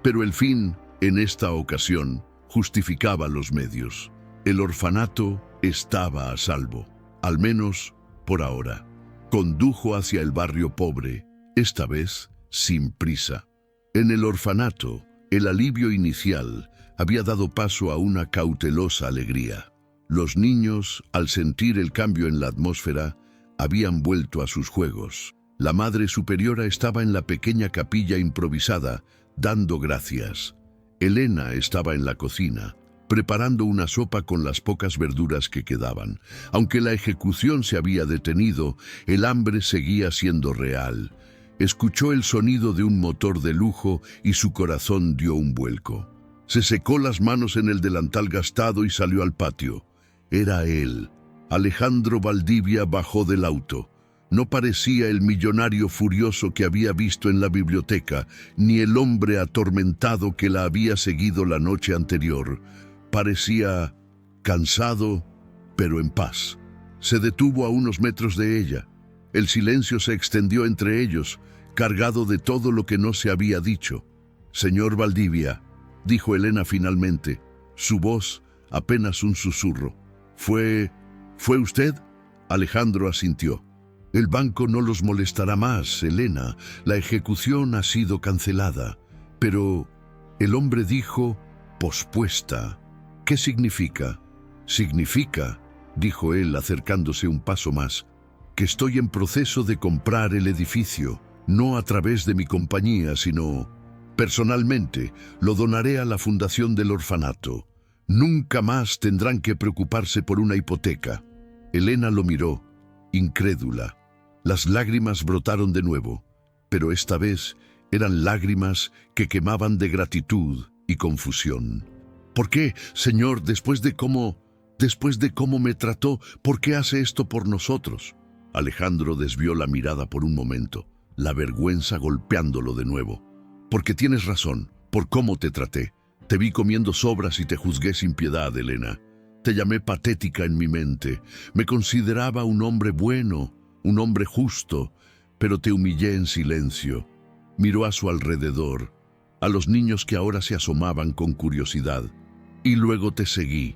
Pero el fin, en esta ocasión, justificaba los medios. El orfanato estaba a salvo, al menos por ahora. Condujo hacia el barrio pobre, esta vez sin prisa. En el orfanato, el alivio inicial había dado paso a una cautelosa alegría. Los niños, al sentir el cambio en la atmósfera, habían vuelto a sus juegos. La Madre Superiora estaba en la pequeña capilla improvisada, dando gracias. Elena estaba en la cocina, preparando una sopa con las pocas verduras que quedaban. Aunque la ejecución se había detenido, el hambre seguía siendo real. Escuchó el sonido de un motor de lujo y su corazón dio un vuelco. Se secó las manos en el delantal gastado y salió al patio. Era él. Alejandro Valdivia bajó del auto. No parecía el millonario furioso que había visto en la biblioteca, ni el hombre atormentado que la había seguido la noche anterior. Parecía cansado, pero en paz. Se detuvo a unos metros de ella. El silencio se extendió entre ellos, cargado de todo lo que no se había dicho. «Señor Valdivia», dijo Elena finalmente, su voz apenas un susurro. ¿Fue usted?» Alejandro asintió. «El banco no los molestará más, Elena. La ejecución ha sido cancelada». Pero el hombre dijo, «pospuesta». «¿Qué significa?» «Significa», dijo él acercándose un paso más, «que estoy en proceso de comprar el edificio, no a través de mi compañía, sino personalmente. Lo donaré a la fundación del orfanato. Nunca más tendrán que preocuparse por una hipoteca». Elena lo miró, incrédula. Las lágrimas brotaron de nuevo, pero esta vez eran lágrimas que quemaban de gratitud y confusión. «¿Por qué, señor, después de cómo me trató, por qué hace esto por nosotros?» Alejandro desvió la mirada por un momento, la vergüenza golpeándolo de nuevo. «Porque tienes razón, por cómo te traté. Te vi comiendo sobras y te juzgué sin piedad, Elena. Te llamé patética en mi mente. Me consideraba un hombre bueno, un hombre justo, pero te humillé en silencio». Miró a su alrededor, a los niños que ahora se asomaban con curiosidad. «Y luego te seguí.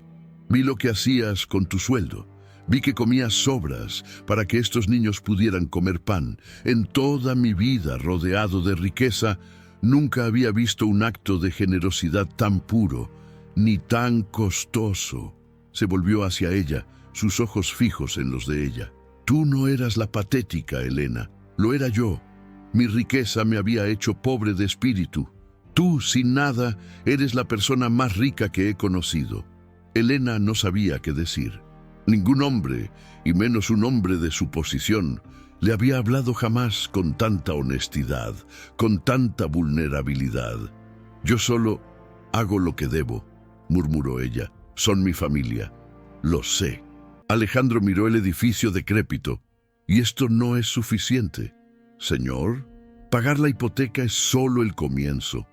Vi lo que hacías con tu sueldo. Vi que comías sobras para que estos niños pudieran comer pan. En toda mi vida, rodeado de riqueza, nunca había visto un acto de generosidad tan puro, ni tan costoso». Se volvió hacia ella, sus ojos fijos en los de ella. «Tú no eras la patética, Elena. Lo era yo. Mi riqueza me había hecho pobre de espíritu. Tú, sin nada, eres la persona más rica que he conocido». Elena no sabía qué decir. Ningún hombre, y menos un hombre de su posición, le había hablado jamás con tanta honestidad, con tanta vulnerabilidad. «Yo solo hago lo que debo», murmuró ella. «Son mi familia. Lo sé». Alejandro miró el edificio decrépito. «¿Y esto no es suficiente?» «Señor, pagar la hipoteca es solo el comienzo.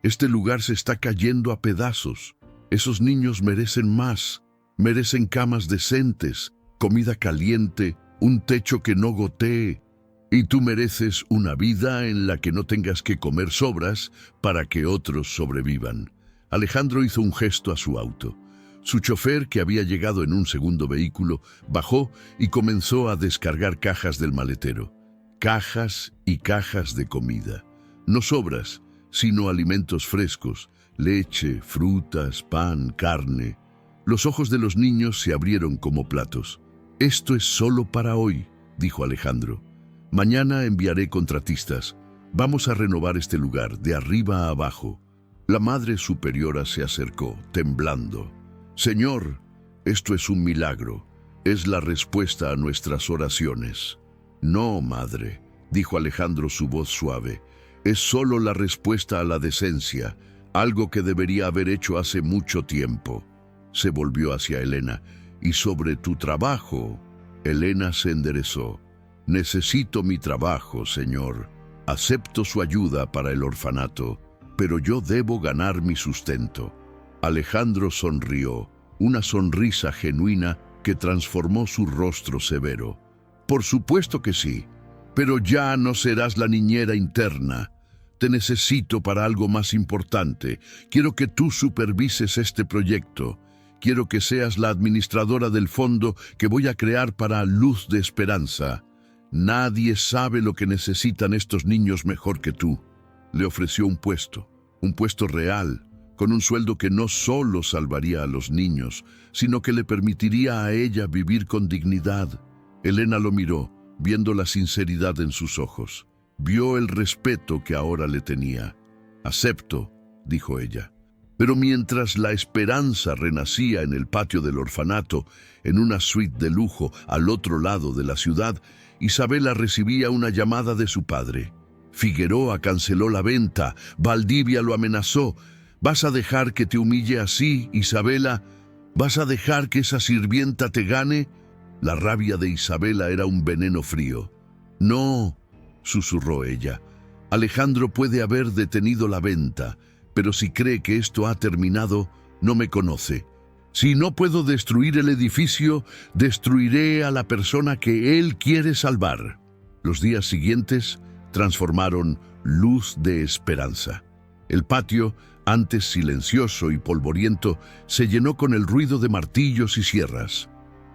Este lugar se está cayendo a pedazos. Esos niños merecen más. Merecen camas decentes, comida caliente, un techo que no gotee. Y tú mereces una vida en la que no tengas que comer sobras para que otros sobrevivan». Alejandro hizo un gesto a su auto. Su chofer, que había llegado en un segundo vehículo, bajó y comenzó a descargar cajas del maletero. Cajas y cajas de comida. No sobras, sino alimentos frescos, leche, frutas, pan, carne. Los ojos de los niños se abrieron como platos. «Esto es solo para hoy», dijo Alejandro. «Mañana enviaré contratistas. Vamos a renovar este lugar, de arriba a abajo». La Madre Superiora se acercó, temblando. «Señor, esto es un milagro. Es la respuesta a nuestras oraciones». «No, Madre», dijo Alejandro, su voz suave. «Es solo la respuesta a la decencia, algo que debería haber hecho hace mucho tiempo». Se volvió hacia Elena. «Y sobre tu trabajo». Elena se enderezó. «Necesito mi trabajo, señor. Acepto su ayuda para el orfanato, pero yo debo ganar mi sustento». Alejandro sonrió, una sonrisa genuina que transformó su rostro severo. «Por supuesto que sí, pero ya no serás la niñera interna. Te necesito para algo más importante. Quiero que tú supervises este proyecto. Quiero que seas la administradora del fondo que voy a crear para Luz de Esperanza. Nadie sabe lo que necesitan estos niños mejor que tú». Le ofreció un puesto real, con un sueldo que no solo salvaría a los niños, sino que le permitiría a ella vivir con dignidad. Elena lo miró, viendo la sinceridad en sus ojos. Vio el respeto que ahora le tenía. «Acepto», dijo ella. Pero mientras la esperanza renacía en el patio del orfanato, en una suite de lujo al otro lado de la ciudad, Isabela recibía una llamada de su padre. Figueroa canceló la venta. Valdivia lo amenazó. «¿Vas a dejar que te humille así, Isabela? ¿Vas a dejar que esa sirvienta te gane?» La rabia de Isabela era un veneno frío. «No», susurró ella. «Alejandro puede haber detenido la venta, pero si cree que esto ha terminado, no me conoce. Si no puedo destruir el edificio, destruiré a la persona que él quiere salvar». Los días siguientes transformaron luz de esperanza. El patio, antes silencioso y polvoriento, se llenó con el ruido de martillos y sierras.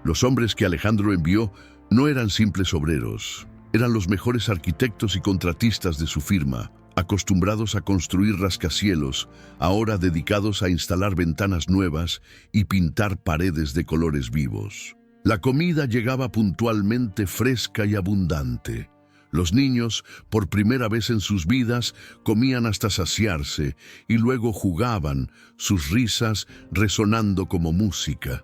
Los hombres que Alejandro envió no eran simples obreros, eran los mejores arquitectos y contratistas de su firma, acostumbrados a construir rascacielos, ahora dedicados a instalar ventanas nuevas y pintar paredes de colores vivos. La comida llegaba puntualmente fresca y abundante. Los niños, por primera vez en sus vidas, comían hasta saciarse y luego jugaban, sus risas resonando como música.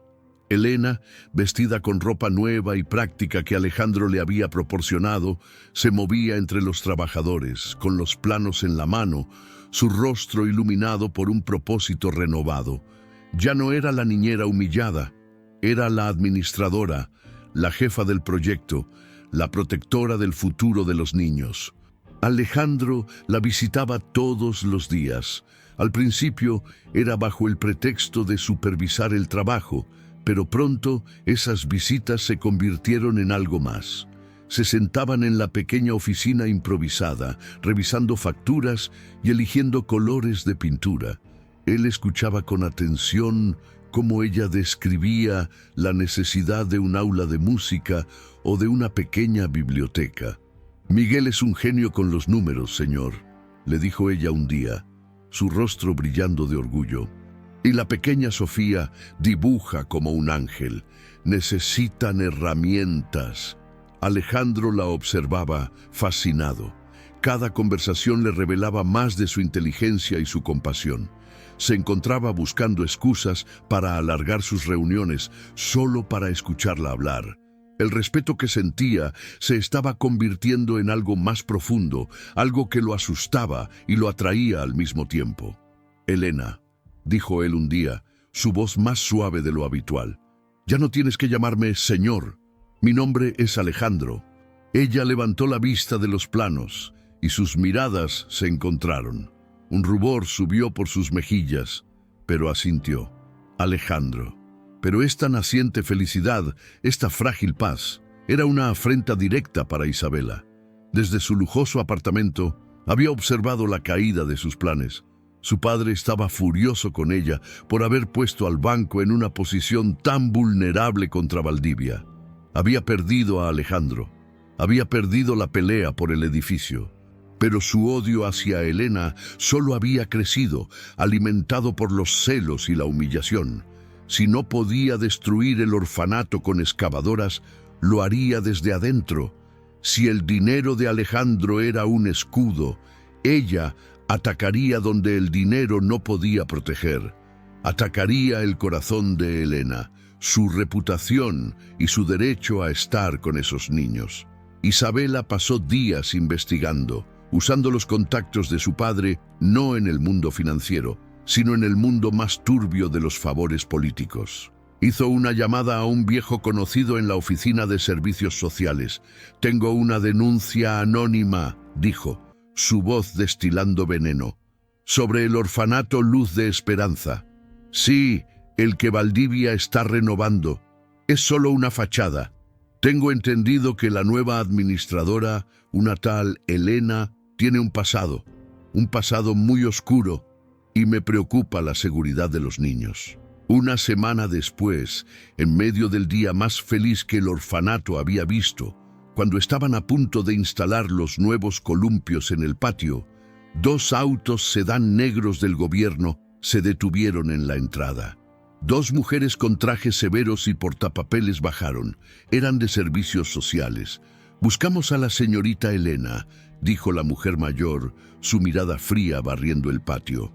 Elena, vestida con ropa nueva y práctica que Alejandro le había proporcionado, se movía entre los trabajadores, con los planos en la mano, su rostro iluminado por un propósito renovado. Ya no era la niñera humillada, era la administradora, la jefa del proyecto, la protectora del futuro de los niños. Alejandro la visitaba todos los días. Al principio era bajo el pretexto de supervisar el trabajo, pero pronto esas visitas se convirtieron en algo más. Se sentaban en la pequeña oficina improvisada, revisando facturas y eligiendo colores de pintura. Él escuchaba con atención cómo ella describía la necesidad de un aula de música o de una pequeña biblioteca. «Miguel es un genio con los números, señor», le dijo ella un día, su rostro brillando de orgullo. «Y la pequeña Sofía dibuja como un ángel. Necesitan herramientas». Alejandro la observaba fascinado. Cada conversación le revelaba más de su inteligencia y su compasión. Se encontraba buscando excusas para alargar sus reuniones solo para escucharla hablar. El respeto que sentía se estaba convirtiendo en algo más profundo, algo que lo asustaba y lo atraía al mismo tiempo. «Elena», dijo él un día, su voz más suave de lo habitual, «ya no tienes que llamarme señor. Mi nombre es Alejandro». Ella levantó la vista de los planos y sus miradas se encontraron. Un rubor subió por sus mejillas, pero asintió. «Alejandro». Pero esta naciente felicidad, esta frágil paz, era una afrenta directa para Isabela. Desde su lujoso apartamento, había observado la caída de sus planes. Su padre estaba furioso con ella por haber puesto al banco en una posición tan vulnerable contra Valdivia. Había perdido a Alejandro. Había perdido la pelea por el edificio. Pero su odio hacia Elena solo había crecido, alimentado por los celos y la humillación. Si no podía destruir el orfanato con excavadoras, lo haría desde adentro. Si el dinero de Alejandro era un escudo, ella atacaría donde el dinero no podía proteger. Atacaría el corazón de Elena, su reputación y su derecho a estar con esos niños. Isabela pasó días investigando, usando los contactos de su padre no en el mundo financiero, sino en el mundo más turbio de los favores políticos. Hizo una llamada a un viejo conocido en la oficina de servicios sociales. «Tengo una denuncia anónima», dijo, su voz destilando veneno, «sobre el orfanato Luz de Esperanza. Sí, el que Valdivia está renovando. Es solo una fachada. Tengo entendido que la nueva administradora, una tal Elena, tiene un pasado muy oscuro, y me preocupa la seguridad de los niños». Una semana después, en medio del día más feliz que el orfanato había visto, cuando estaban a punto de instalar los nuevos columpios en el patio, 2 autos sedán negros del gobierno se detuvieron en la entrada. 2 mujeres con trajes severos y portapapeles bajaron. Eran de servicios sociales. Buscamos a la señorita Elena, dijo la mujer mayor, su mirada fría barriendo el patio.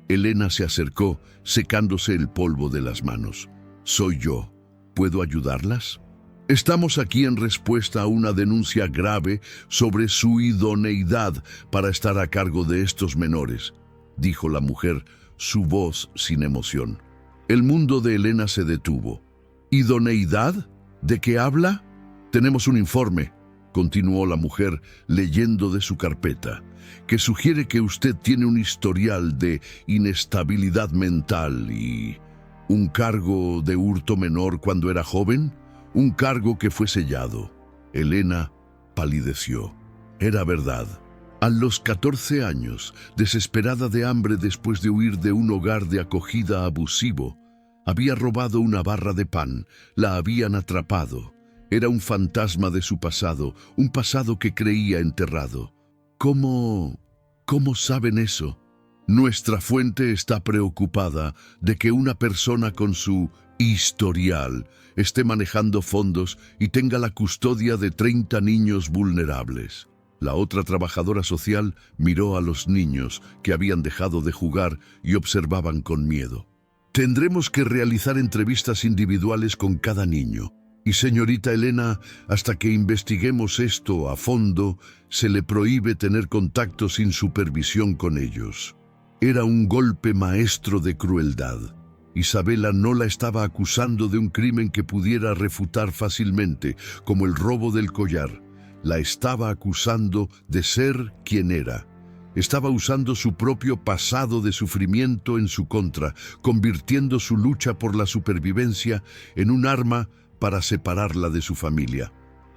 Elena se acercó, secándose el polvo de las manos. Soy yo. ¿Puedo ayudarlas? Estamos aquí en respuesta a una denuncia grave sobre su idoneidad para estar a cargo de estos menores, dijo la mujer, su voz sin emoción. El mundo de Elena se detuvo. ¿Idoneidad? ¿De qué habla? Tenemos un informe, continuó la mujer leyendo de su carpeta, que sugiere que usted tiene un historial de inestabilidad mental y un cargo de hurto menor cuando era joven, un cargo que fue sellado. Elena palideció. Era verdad. A los 14 años, desesperada de hambre después de huir de un hogar de acogida abusivo, había robado una barra de pan, la habían atrapado. Era un fantasma de su pasado, un pasado que creía enterrado. ¿Cómo saben eso? Nuestra fuente está preocupada de que una persona con su historial esté manejando fondos y tenga la custodia de 30 niños vulnerables. La otra trabajadora social miró a los niños que habían dejado de jugar y observaban con miedo. Tendremos que realizar entrevistas individuales con cada niño. Y señorita Elena, hasta que investiguemos esto a fondo, se le prohíbe tener contacto sin supervisión con ellos. Era un golpe maestro de crueldad. Isabela no la estaba acusando de un crimen que pudiera refutar fácilmente, como el robo del collar. La estaba acusando de ser quien era. Estaba usando su propio pasado de sufrimiento en su contra, convirtiendo su lucha por la supervivencia en un arma para separarla de su familia.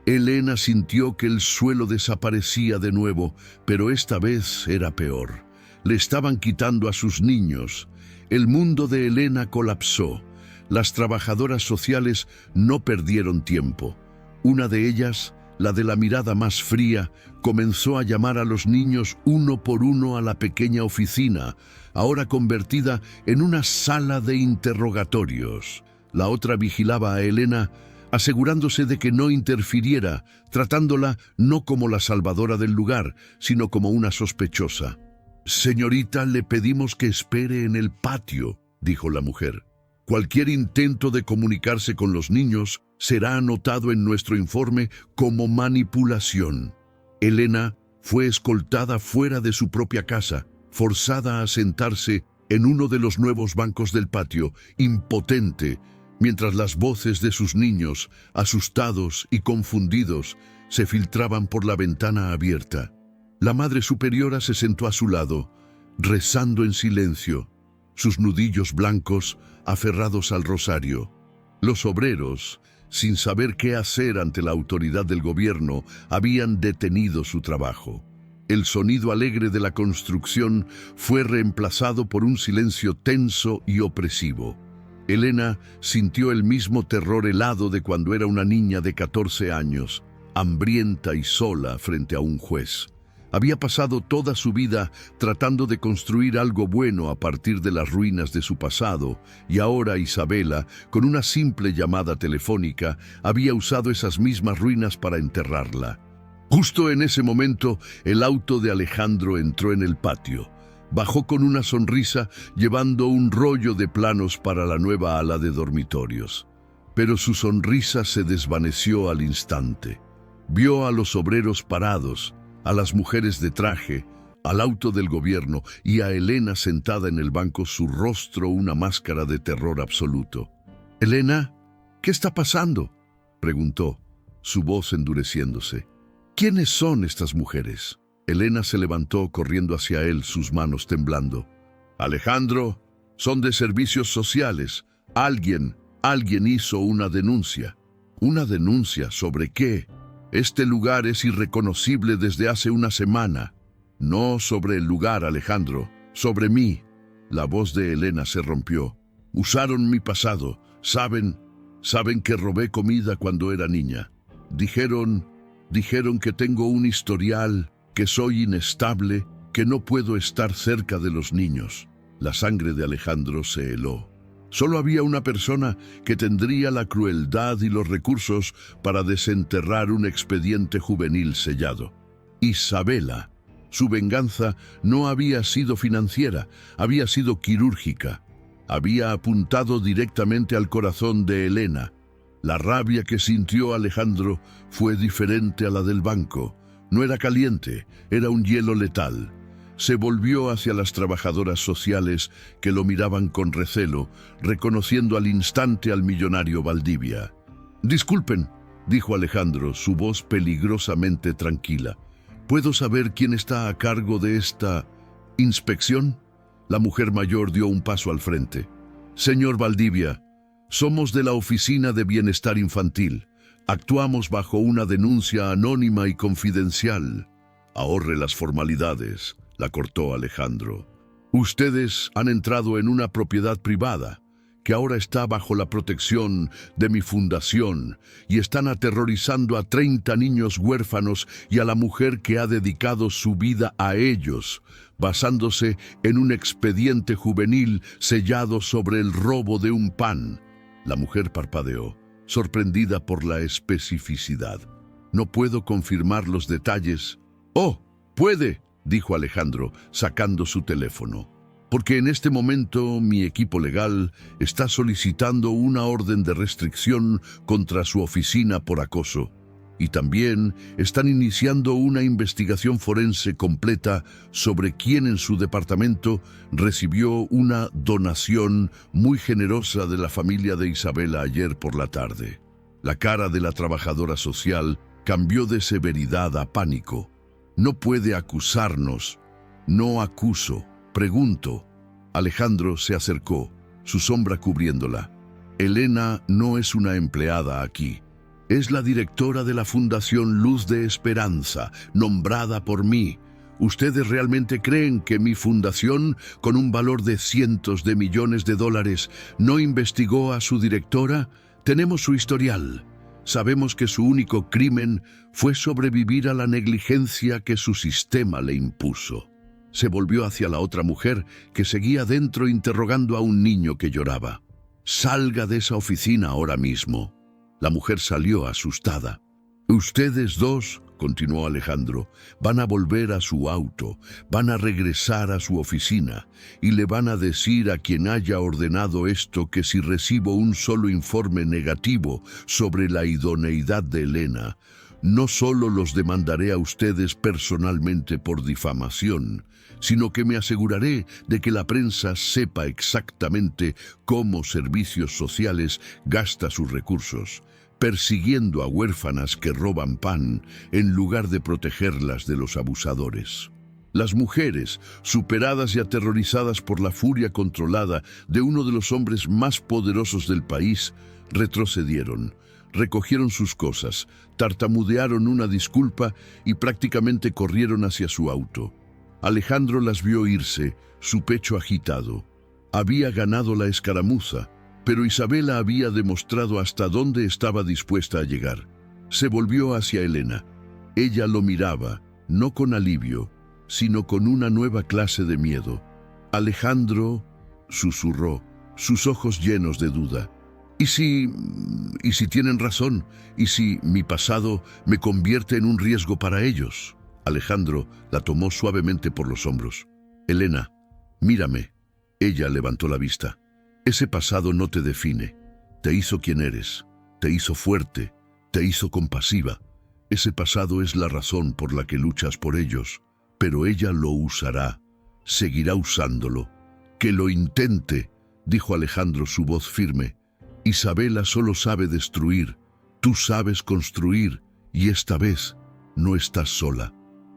Elena sintió que el suelo desaparecía de nuevo, pero esta vez era peor. Le estaban quitando a sus niños. El mundo de Elena colapsó. Las trabajadoras sociales no perdieron tiempo. Una de ellas, la de la mirada más fría, comenzó a llamar a los niños uno por uno a la pequeña oficina, ahora convertida en una sala de interrogatorios. La otra vigilaba a Elena, asegurándose de que no interfiriera, tratándola no como la salvadora del lugar, sino como una sospechosa. «Señorita, le pedimos que espere en el patio», dijo la mujer. «Cualquier intento de comunicarse con los niños será anotado en nuestro informe como manipulación». Elena fue escoltada fuera de su propia casa, forzada a sentarse en uno de los nuevos bancos del patio, impotente, mientras las voces de sus niños, asustados y confundidos, se filtraban por la ventana abierta. La Madre Superiora se sentó a su lado, rezando en silencio, sus nudillos blancos aferrados al rosario. Los obreros, sin saber qué hacer ante la autoridad del gobierno, habían detenido su trabajo. El sonido alegre de la construcción fue reemplazado por un silencio tenso y opresivo. Elena sintió el mismo terror helado de cuando era una niña de 14 años, hambrienta y sola frente a un juez. Había pasado toda su vida tratando de construir algo bueno a partir de las ruinas de su pasado, y ahora Isabela, con una simple llamada telefónica, había usado esas mismas ruinas para enterrarla. Justo en ese momento, el auto de Alejandro entró en el patio. Bajó con una sonrisa, llevando un rollo de planos para la nueva ala de dormitorios. Pero su sonrisa se desvaneció al instante. Vio a los obreros parados, a las mujeres de traje, al auto del gobierno y a Elena sentada en el banco, su rostro una máscara de terror absoluto. «Elena, ¿qué está pasando?», preguntó, su voz endureciéndose. «¿Quiénes son estas mujeres?». Elena se levantó corriendo hacia él, sus manos temblando. «Alejandro, son de servicios sociales. Alguien hizo una denuncia». «¿Una denuncia sobre qué?». «Este lugar es irreconocible desde hace una semana». «No sobre el lugar, Alejandro, sobre mí». La voz de Elena se rompió. «Usaron mi pasado. Saben que robé comida cuando era niña. Dijeron que tengo un historial, que soy inestable, que no puedo estar cerca de los niños». La sangre de Alejandro se heló. Solo había una persona que tendría la crueldad y los recursos para desenterrar un expediente juvenil sellado. Isabela. Su venganza no había sido financiera, había sido quirúrgica. Había apuntado directamente al corazón de Elena. La rabia que sintió Alejandro fue diferente a la del banco. No era caliente, era un hielo letal. Se volvió hacia las trabajadoras sociales que lo miraban con recelo, reconociendo al instante al millonario Valdivia. «Disculpen», dijo Alejandro, su voz peligrosamente tranquila. «¿Puedo saber quién está a cargo de esta inspección?» La mujer mayor dio un paso al frente. «Señor Valdivia, somos de la Oficina de Bienestar Infantil. Actuamos bajo una denuncia anónima y confidencial». «Ahorre las formalidades», la cortó Alejandro. «Ustedes han entrado en una propiedad privada que ahora está bajo la protección de mi fundación y están aterrorizando a 30 niños huérfanos y a la mujer que ha dedicado su vida a ellos, basándose en un expediente juvenil sellado sobre el robo de un pan». La mujer parpadeó, sorprendida por la especificidad. «No puedo confirmar los detalles». «Oh, puede», dijo Alejandro, sacando su teléfono, «porque en este momento mi equipo legal está solicitando una orden de restricción contra su oficina por acoso. Y también están iniciando una investigación forense completa sobre quién en su departamento recibió una donación muy generosa de la familia de Isabela ayer por la tarde». La cara de la trabajadora social cambió de severidad a pánico. «No puede acusarnos». «No acuso, pregunto». Alejandro se acercó, su sombra cubriéndola. «Elena no es una empleada aquí. Es la directora de la Fundación Luz de Esperanza, nombrada por mí. ¿Ustedes realmente creen que mi fundación, con un valor de cientos de millones de dólares, no investigó a su directora? Tenemos su historial. Sabemos que su único crimen fue sobrevivir a la negligencia que su sistema le impuso». Se volvió hacia la otra mujer que seguía dentro interrogando a un niño que lloraba. «Salga de esa oficina ahora mismo». La mujer salió asustada. «Ustedes dos», continuó Alejandro, «van a volver a su auto, van a regresar a su oficina y le van a decir a quien haya ordenado esto que si recibo un solo informe negativo sobre la idoneidad de Elena, no solo los demandaré a ustedes personalmente por difamación, sino que me aseguraré de que la prensa sepa exactamente cómo Servicios Sociales gasta sus recursos, persiguiendo a huérfanas que roban pan en lugar de protegerlas de los abusadores». Las mujeres, superadas y aterrorizadas por la furia controlada de uno de los hombres más poderosos del país, retrocedieron, recogieron sus cosas, tartamudearon una disculpa y prácticamente corrieron hacia su auto. Alejandro las vio irse, su pecho agitado. Había ganado la escaramuza, pero Isabela había demostrado hasta dónde estaba dispuesta a llegar. Se volvió hacia Elena. Ella lo miraba, no con alivio, sino con una nueva clase de miedo. «Alejandro», susurró, sus ojos llenos de duda. ¿Y si tienen razón? ¿Y si mi pasado me convierte en un riesgo para ellos?» Alejandro la tomó suavemente por los hombros. «Elena, mírame». Ella levantó la vista. «Ese pasado no te define. Te hizo quien eres. Te hizo fuerte. Te hizo compasiva. Ese pasado es la razón por la que luchas por ellos. Pero ella lo usará. Seguirá usándolo. Que lo intente», dijo Alejandro, su voz firme. «Isabela solo sabe destruir. Tú sabes construir. Y esta vez no estás sola».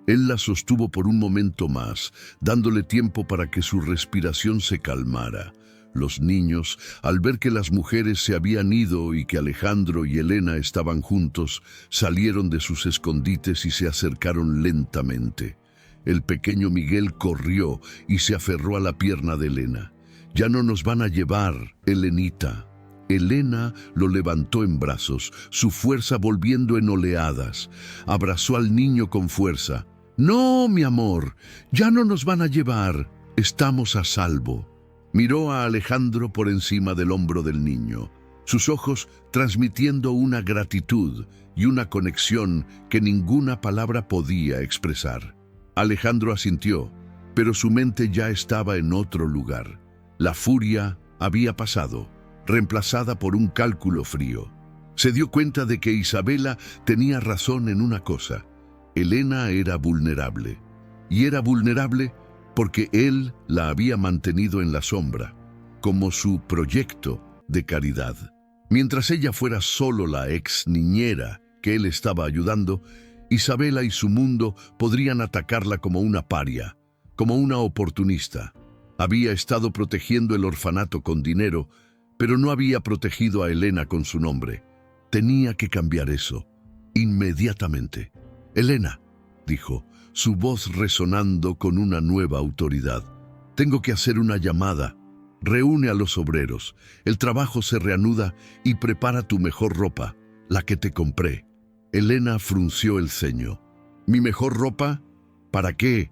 Él la sostuvo por un momento más, dándole tiempo para que su respiración se calmara. Los niños, al ver que las mujeres se habían ido y que Alejandro y Elena estaban juntos, salieron de sus escondites y se acercaron lentamente. El pequeño Miguel corrió y se aferró a la pierna de Elena. «Ya no nos van a llevar, Elenita». Elena lo levantó en brazos, su fuerza volviendo en oleadas. Abrazó al niño con fuerza. «No, mi amor, ya no nos van a llevar. Estamos a salvo». Miró a Alejandro por encima del hombro del niño, sus ojos transmitiendo una gratitud y una conexión que ninguna palabra podía expresar. Alejandro asintió, pero su mente ya estaba en otro lugar. La furia había pasado, reemplazada por un cálculo frío. Se dio cuenta de que Isabela tenía razón en una cosa. Elena era vulnerable, y era vulnerable porque él la había mantenido en la sombra, como su proyecto de caridad. Mientras ella fuera solo la ex niñera que él estaba ayudando, Isabela y su mundo podrían atacarla como una paria, como una oportunista. Había estado protegiendo el orfanato con dinero, pero no había protegido a Elena con su nombre. Tenía que cambiar eso, inmediatamente. «Elena», dijo, su voz resonando con una nueva autoridad. «Tengo que hacer una llamada. Reúne a los obreros. El trabajo se reanuda y prepara tu mejor ropa, la que te compré». Elena frunció el ceño. «¿Mi mejor ropa? ¿Para qué?»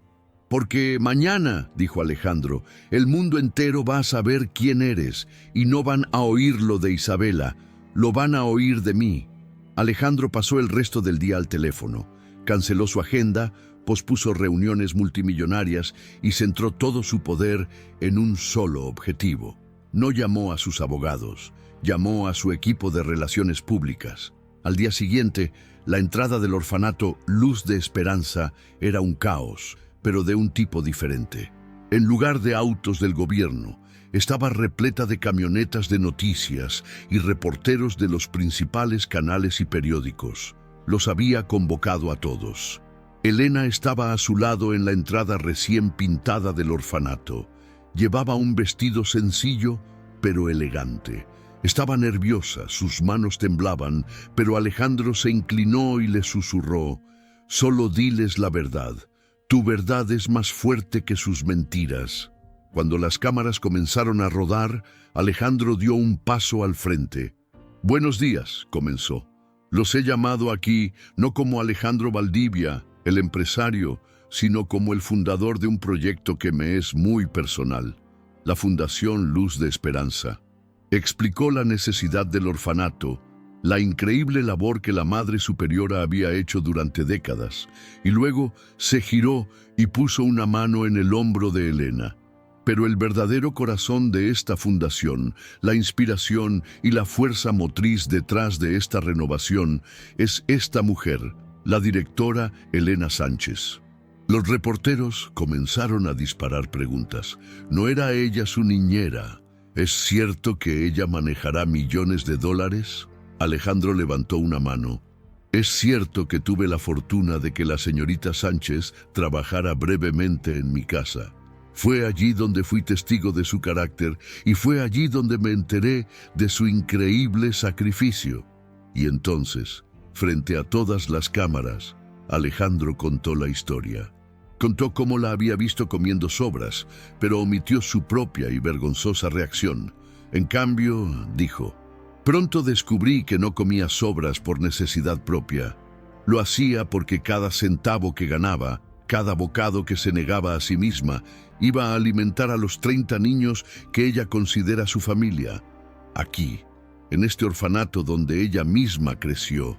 «Porque mañana», dijo Alejandro, «el mundo entero va a saber quién eres y no van a oírlo de Isabela, lo van a oír de mí». Alejandro pasó el resto del día al teléfono, canceló su agenda, pospuso reuniones multimillonarias y centró todo su poder en un solo objetivo. No llamó a sus abogados, llamó a su equipo de relaciones públicas. Al día siguiente, la entrada del orfanato Luz de Esperanza era un caos, pero de un tipo diferente. En lugar de autos del gobierno, estaba repleta de camionetas de noticias y reporteros de los principales canales y periódicos. Los había convocado a todos. Elena estaba a su lado en la entrada recién pintada del orfanato. Llevaba un vestido sencillo, pero elegante. Estaba nerviosa, sus manos temblaban, pero Alejandro se inclinó y le susurró: «Solo diles la verdad. Tu verdad es más fuerte que sus mentiras». Cuando las cámaras comenzaron a rodar, Alejandro dio un paso al frente. «Buenos días», comenzó. «Los he llamado aquí no como Alejandro Valdivia, el empresario, sino como el fundador de un proyecto que me es muy personal, la Fundación Luz de Esperanza». Explicó la necesidad del orfanato, la increíble labor que la Madre Superiora había hecho durante décadas, y luego se giró y puso una mano en el hombro de Elena. Pero el verdadero corazón de esta fundación, la inspiración y la fuerza motriz detrás de esta renovación, es esta mujer, la directora Elena Sánchez. Los reporteros comenzaron a disparar preguntas. ¿No era ella su niñera? ¿Es cierto que ella manejará millones de dólares? Alejandro levantó una mano. «Es cierto que tuve la fortuna de que la señorita Sánchez trabajara brevemente en mi casa. Fue allí donde fui testigo de su carácter y fue allí donde me enteré de su increíble sacrificio». Y entonces, frente a todas las cámaras, Alejandro contó la historia. Contó cómo la había visto comiendo sobras, pero omitió su propia y vergonzosa reacción. En cambio, dijo: «Pronto descubrí que no comía sobras por necesidad propia. Lo hacía porque cada centavo que ganaba, cada bocado que se negaba a sí misma, iba a alimentar a los 30 niños que ella considera su familia. Aquí, en este orfanato donde ella misma creció».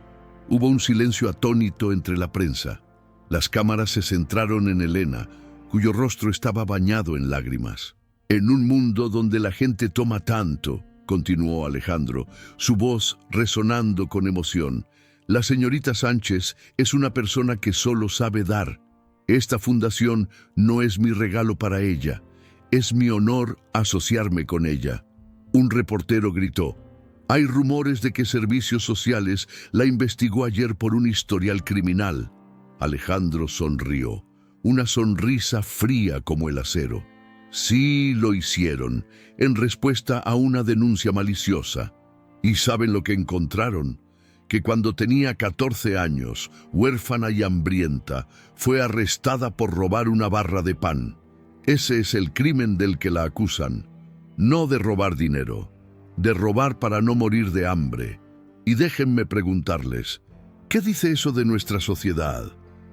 Hubo un silencio atónito entre la prensa. Las cámaras se centraron en Elena, cuyo rostro estaba bañado en lágrimas. «En un mundo donde la gente toma tanto», continuó Alejandro, su voz resonando con emoción, «la señorita Sánchez es una persona que solo sabe dar. Esta fundación no es mi regalo para ella, es mi honor asociarme con ella». Un reportero gritó: «Hay rumores de que Servicios Sociales la investigó ayer por un historial criminal». Alejandro sonrió, una sonrisa fría como el acero. «Sí, lo hicieron, en respuesta a una denuncia maliciosa. ¿Y saben lo que encontraron? Que cuando tenía 14 años, huérfana y hambrienta, fue arrestada por robar una barra de pan. Ese es el crimen del que la acusan. No de robar dinero, de robar para no morir de hambre. Y déjenme preguntarles, ¿qué dice eso de nuestra sociedad?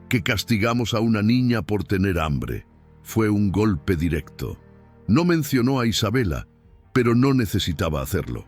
Que castigamos a una niña por tener hambre». Fue un golpe directo. No mencionó a Isabela, pero no necesitaba hacerlo.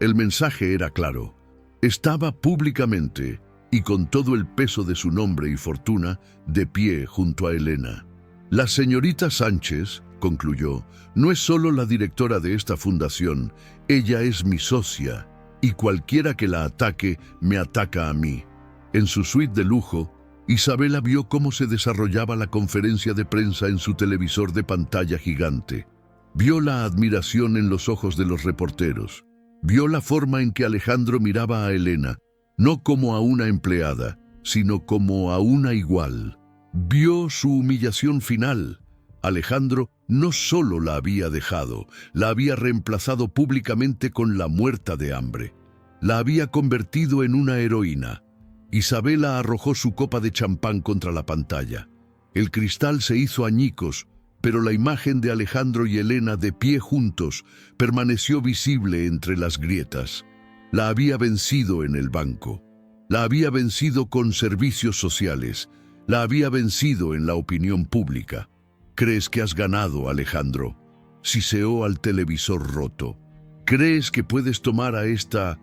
El mensaje era claro. Estaba públicamente, y con todo el peso de su nombre y fortuna, de pie junto a Elena. La señorita Sánchez, concluyó, no es solo la directora de esta fundación, ella es mi socia, y cualquiera que la ataque, me ataca a mí. En su suite de lujo, Isabela vio cómo se desarrollaba la conferencia de prensa en su televisor de pantalla gigante. Vio la admiración en los ojos de los reporteros. Vio la forma en que Alejandro miraba a Elena, no como a una empleada, sino como a una igual. Vio su humillación final. Alejandro no solo la había dejado, la había reemplazado públicamente con la muerta de hambre. La había convertido en una heroína. Isabela arrojó su copa de champán contra la pantalla. El cristal se hizo añicos, pero la imagen de Alejandro y Elena de pie juntos permaneció visible entre las grietas. La había vencido en el banco. La había vencido con servicios sociales. La había vencido en la opinión pública. ¿Crees que has ganado, Alejandro? Siseó al televisor roto. ¿Crees que puedes tomar a esta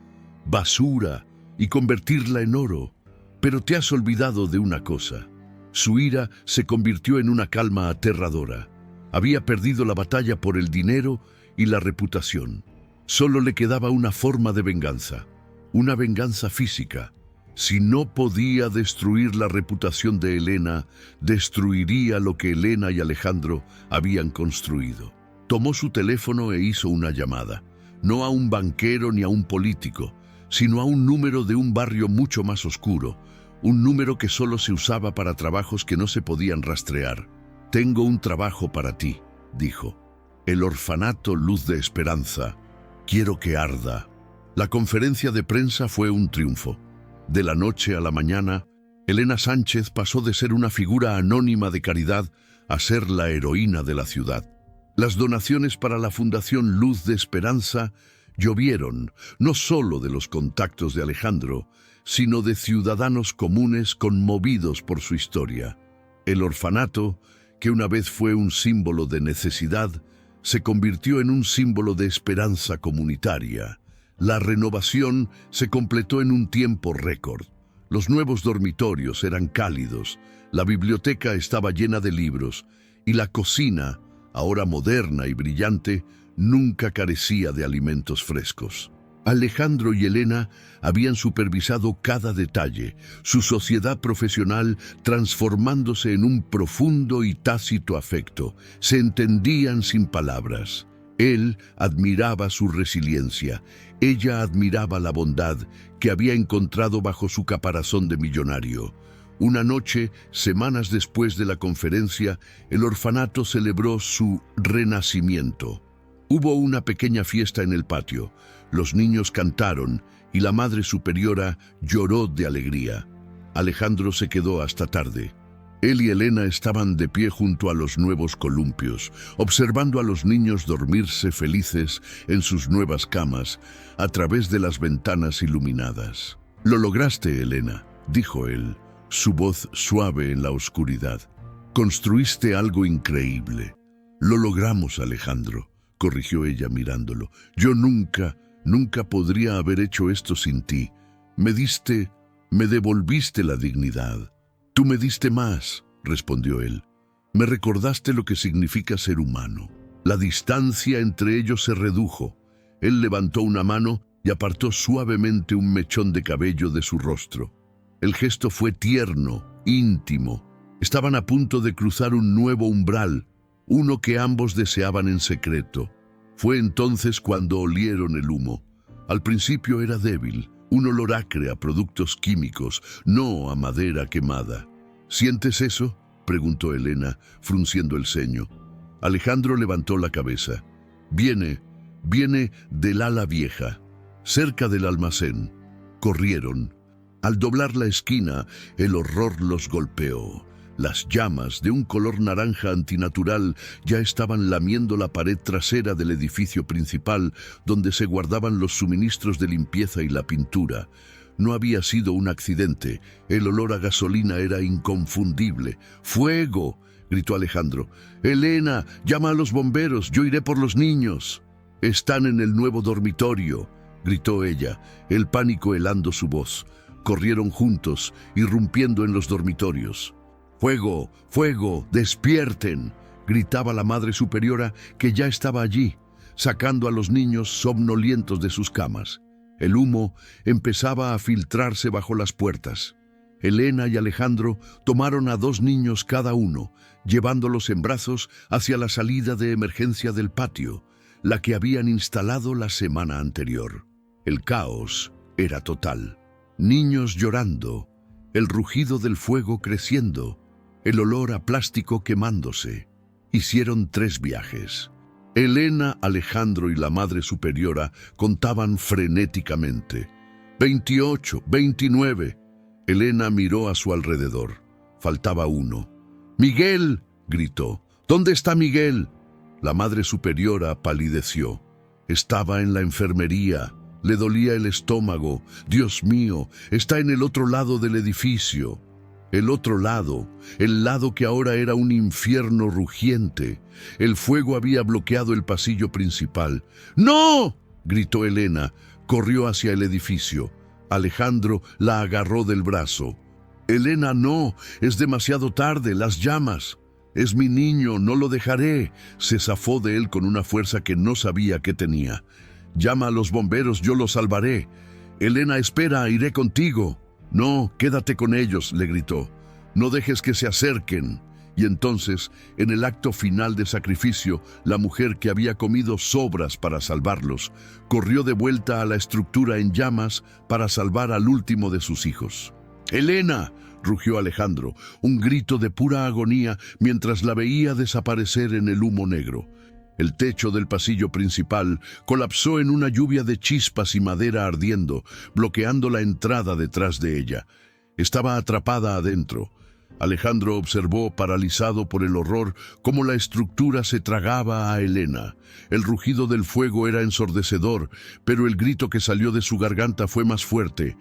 basura y convertirla en oro? Pero te has olvidado de una cosa. Su ira se convirtió en una calma aterradora. Había perdido la batalla por el dinero y la reputación. Solo le quedaba una forma de venganza, una venganza física. Si no podía destruir la reputación de Elena, destruiría lo que Elena y Alejandro habían construido. Tomó su teléfono e hizo una llamada, no a un banquero ni a un político, sino a un número de un barrio mucho más oscuro, un número que solo se usaba para trabajos que no se podían rastrear. «Tengo un trabajo para ti», dijo. «El orfanato Luz de Esperanza. Quiero que arda». La conferencia de prensa fue un triunfo. De la noche a la mañana, Elena Sánchez pasó de ser una figura anónima de caridad a ser la heroína de la ciudad. Las donaciones para la Fundación Luz de Esperanza llovieron, no solo de los contactos de Alejandro, sino de ciudadanos comunes conmovidos por su historia. El orfanato, que una vez fue un símbolo de necesidad, se convirtió en un símbolo de esperanza comunitaria. La renovación se completó en un tiempo récord. Los nuevos dormitorios eran cálidos, la biblioteca estaba llena de libros y la cocina, ahora moderna y brillante, nunca carecía de alimentos frescos. Alejandro y Elena habían supervisado cada detalle, su sociedad profesional transformándose en un profundo y tácito afecto. Se entendían sin palabras. Él admiraba su resiliencia, ella admiraba la bondad que había encontrado bajo su caparazón de millonario. Una noche, semanas después de la conferencia, el orfanato celebró su renacimiento. Hubo una pequeña fiesta en el patio. Los niños cantaron y la Madre Superiora lloró de alegría. Alejandro se quedó hasta tarde. Él y Elena estaban de pie junto a los nuevos columpios, observando a los niños dormirse felices en sus nuevas camas a través de las ventanas iluminadas. «Lo lograste, Elena», dijo él, su voz suave en la oscuridad. «Construiste algo increíble». «Lo logramos, Alejandro», corrigió ella mirándolo. «Yo nunca podría haber hecho esto sin ti. Me devolviste la dignidad». «Tú me diste más», respondió él. «Me recordaste lo que significa ser humano». La distancia entre ellos se redujo. Él levantó una mano y apartó suavemente un mechón de cabello de su rostro. El gesto fue tierno, íntimo. Estaban a punto de cruzar un nuevo umbral, uno que ambos deseaban en secreto. Fue entonces cuando olieron el humo. Al principio era débil, un olor acre a productos químicos, no a madera quemada. «¿Sientes eso?», preguntó Elena, frunciendo el ceño. Alejandro levantó la cabeza. Viene del ala vieja, cerca del almacén». Corrieron. Al doblar la esquina, el horror los golpeó. Las llamas, de un color naranja antinatural, ya estaban lamiendo la pared trasera del edificio principal, donde se guardaban los suministros de limpieza y la pintura. No había sido un accidente. El olor a gasolina era inconfundible. «¡Fuego!», gritó Alejandro. «Elena, llama a los bomberos, yo iré por los niños». «Están en el nuevo dormitorio», gritó ella, el pánico helando su voz. Corrieron juntos, irrumpiendo en los dormitorios. «¡Fuego! ¡Fuego! ¡Despierten!», gritaba la Madre Superiora, que ya estaba allí, sacando a los niños somnolientos de sus camas. El humo empezaba a filtrarse bajo las puertas. Elena y Alejandro tomaron a 2 niños cada uno, llevándolos en brazos hacia la salida de emergencia del patio, la que habían instalado la semana anterior. El caos era total. Niños llorando, el rugido del fuego creciendo, el olor a plástico quemándose. Hicieron 3 viajes. Elena, Alejandro y la Madre Superiora contaban frenéticamente. 28, 29. Elena miró a su alrededor. Faltaba uno. «¡Miguel!», gritó. «¿Dónde está Miguel?». La Madre Superiora palideció. Estaba en la enfermería. Le dolía el estómago. «Dios mío, está en el otro lado del edificio». El otro lado, el lado que ahora era un infierno rugiente. El fuego había bloqueado el pasillo principal. «¡No!», gritó Elena. Corrió hacia el edificio. Alejandro la agarró del brazo. «Elena, no, es demasiado tarde, las llamas». «Es mi niño, no lo dejaré». Se zafó de él con una fuerza que no sabía que tenía. «Llama a los bomberos, yo lo salvaré». «Elena, espera, iré contigo». «No, quédate con ellos», le gritó. «No dejes que se acerquen». Y entonces, en el acto final de sacrificio, la mujer que había comido sobras para salvarlos, corrió de vuelta a la estructura en llamas para salvar al último de sus hijos. «¡Elena!», rugió Alejandro, un grito de pura agonía mientras la veía desaparecer en el humo negro. El techo del pasillo principal colapsó en una lluvia de chispas y madera ardiendo, bloqueando la entrada detrás de ella. Estaba atrapada adentro. Alejandro observó, paralizado por el horror, cómo la estructura se tragaba a Elena. El rugido del fuego era ensordecedor, pero el grito que salió de su garganta fue más fuerte.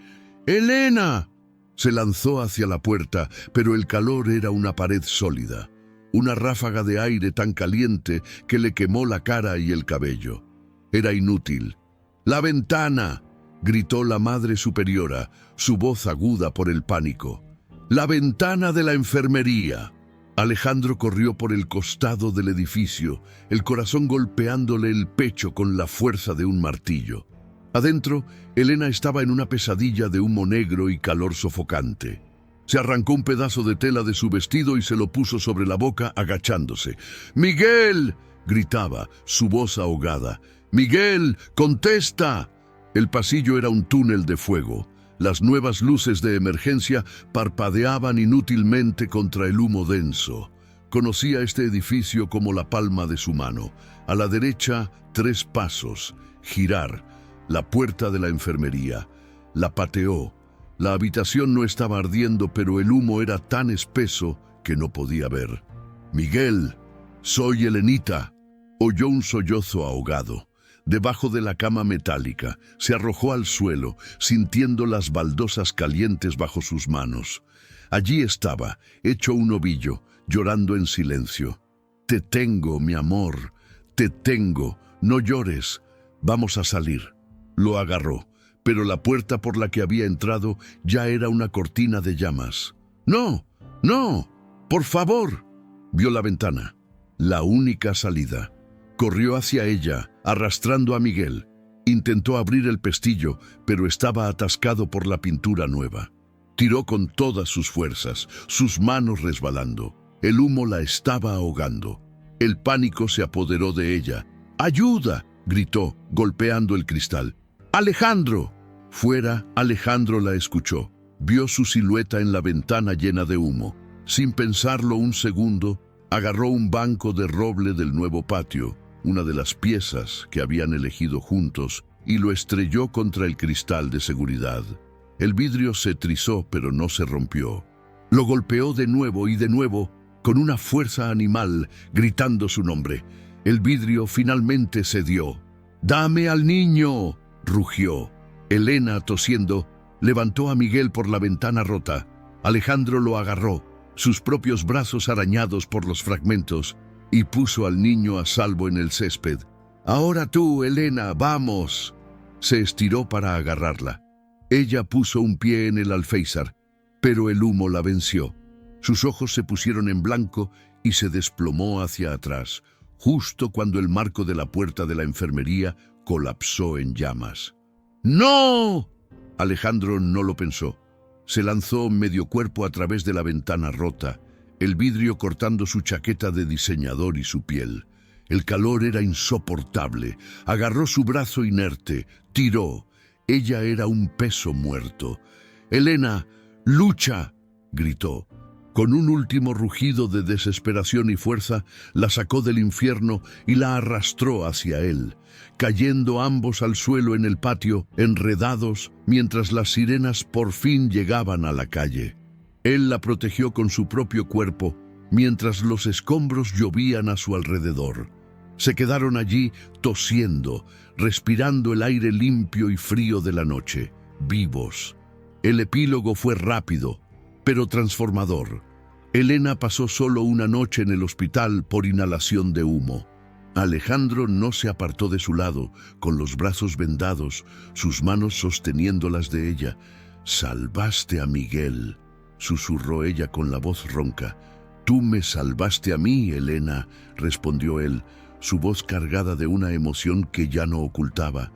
«¡Elena!». Se lanzó hacia la puerta, pero el calor era una pared sólida. Una ráfaga de aire tan caliente que le quemó la cara y el cabello. Era inútil. «¡La ventana!», gritó la Madre Superiora, su voz aguda por el pánico. «¡La ventana de la enfermería!». Alejandro corrió por el costado del edificio, el corazón golpeándole el pecho con la fuerza de un martillo. Adentro, Elena estaba en una pesadilla de humo negro y calor sofocante. Se arrancó un pedazo de tela de su vestido y se lo puso sobre la boca, agachándose. «¡Miguel!», gritaba, su voz ahogada. «¡Miguel, contesta!». El pasillo era un túnel de fuego. Las nuevas luces de emergencia parpadeaban inútilmente contra el humo denso. Conocía este edificio como la palma de su mano. A la derecha, 3 pasos. Girar. La puerta de la enfermería. La pateó. La habitación no estaba ardiendo, pero el humo era tan espeso que no podía ver. «Miguel, soy Elenita». Oyó un sollozo ahogado. Debajo de la cama metálica, se arrojó al suelo, sintiendo las baldosas calientes bajo sus manos. Allí estaba, hecho un ovillo, llorando en silencio. «Te tengo, mi amor, te tengo, no llores, vamos a salir». Lo agarró, pero la puerta por la que había entrado ya era una cortina de llamas. «¡No! ¡No! ¡Por favor!». Vio la ventana, la única salida. Corrió hacia ella, arrastrando a Miguel. Intentó abrir el pestillo, pero estaba atascado por la pintura nueva. Tiró con todas sus fuerzas, sus manos resbalando. El humo la estaba ahogando. El pánico se apoderó de ella. «¡Ayuda!», gritó, golpeando el cristal. «¡Alejandro!». Fuera, Alejandro la escuchó. Vio su silueta en la ventana llena de humo. Sin pensarlo un segundo, agarró un banco de roble del nuevo patio, una de las piezas que habían elegido juntos, y lo estrelló contra el cristal de seguridad. El vidrio se trizó, pero no se rompió. Lo golpeó de nuevo y de nuevo, con una fuerza animal, gritando su nombre. El vidrio finalmente cedió. «¡Dame al niño!», rugió. Elena, tosiendo, levantó a Miguel por la ventana rota. Alejandro lo agarró. sus propios brazos arañados por los fragmentos, y puso al niño a salvo en el césped. «Ahora tú, Elena, vamos». Se estiró para agarrarla. Ella puso un pie en el alféizar, pero el humo la venció. Sus ojos se pusieron en blanco y se desplomó hacia atrás, justo cuando el marco de la puerta de la enfermería colapsó en llamas. ¡No! Alejandro no lo pensó. Se lanzó medio cuerpo a través de la ventana rota, el vidrio cortando su chaqueta de diseñador y su piel. El calor era insoportable. Agarró su brazo inerte, tiró. Ella era un peso muerto. «Elena, lucha», gritó. Con un último rugido de desesperación y fuerza, la sacó del infierno y la arrastró hacia él, cayendo ambos al suelo en el patio, enredados, mientras las sirenas por fin llegaban a la calle. Él la protegió con su propio cuerpo, mientras los escombros llovían a su alrededor. Se quedaron allí tosiendo, respirando el aire limpio y frío de la noche, vivos. El epílogo fue rápido, pero transformador. Elena pasó solo una noche en el hospital por inhalación de humo. Alejandro no se apartó de su lado, con los brazos vendados, sus manos sosteniéndolas de ella. «Salvaste a Miguel», susurró ella con la voz ronca. «Tú me salvaste a mí, Elena», respondió él, su voz cargada de una emoción que ya no ocultaba.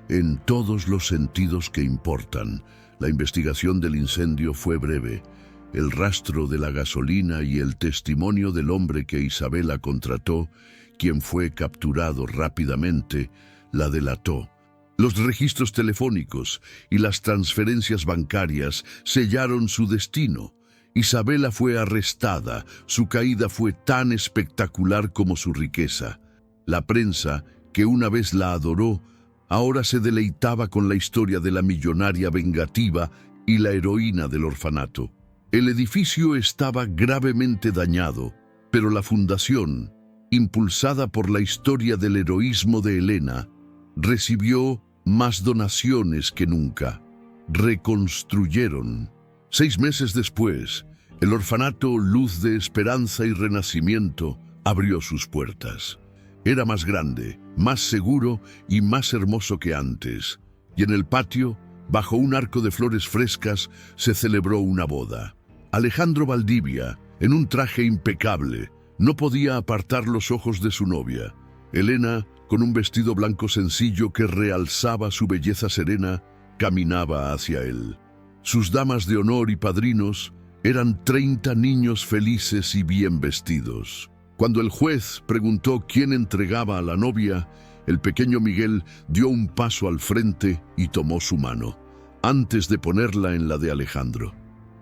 «En todos los sentidos que importan». La investigación del incendio fue breve. El rastro de la gasolina y el testimonio del hombre que Isabela contrató, quien fue capturado rápidamente, la delató. Los registros telefónicos y las transferencias bancarias sellaron su destino. Isabela fue arrestada. Su caída fue tan espectacular como su riqueza. La prensa, que una vez la adoró, ahora se deleitaba con la historia de la millonaria vengativa y la heroína del orfanato. El edificio estaba gravemente dañado, pero la fundación, impulsada por la historia del heroísmo de Elena, recibió más donaciones que nunca. Reconstruyeron. 6 meses después, el orfanato Luz de Esperanza y Renacimiento abrió sus puertas. Era más grande, más seguro y más hermoso que antes. Y en el patio, bajo un arco de flores frescas, se celebró una boda. Alejandro Valdivia, en un traje impecable, no podía apartar los ojos de su novia. Elena, con un vestido blanco sencillo que realzaba su belleza serena, caminaba hacia él. Sus damas de honor y padrinos eran 30 niños felices y bien vestidos. Cuando el juez preguntó quién entregaba a la novia, el pequeño Miguel dio un paso al frente y tomó su mano, antes de ponerla en la de Alejandro.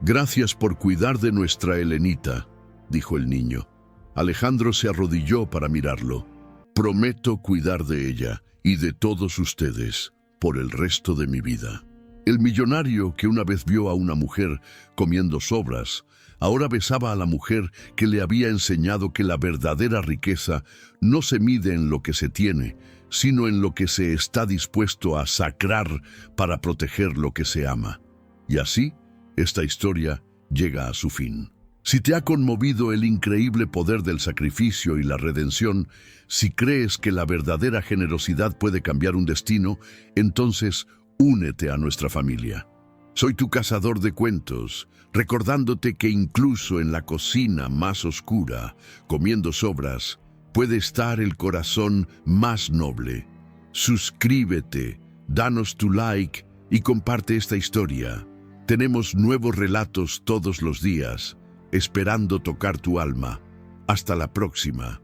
«Gracias por cuidar de nuestra Elenita», dijo el niño. Alejandro se arrodilló para mirarlo. «Prometo cuidar de ella y de todos ustedes por el resto de mi vida». El millonario que una vez vio a una mujer comiendo sobras, ahora besaba a la mujer que le había enseñado que la verdadera riqueza no se mide en lo que se tiene, sino en lo que se está dispuesto a sacrar para proteger lo que se ama. Y así, esta historia llega a su fin. Si te ha conmovido el increíble poder del sacrificio y la redención, si crees que la verdadera generosidad puede cambiar un destino, entonces únete a nuestra familia. Soy tu cazador de cuentos, recordándote que incluso en la cocina más oscura, comiendo sobras, puede estar el corazón más noble. Suscríbete, danos tu like y comparte esta historia. Tenemos nuevos relatos todos los días, esperando tocar tu alma. Hasta la próxima.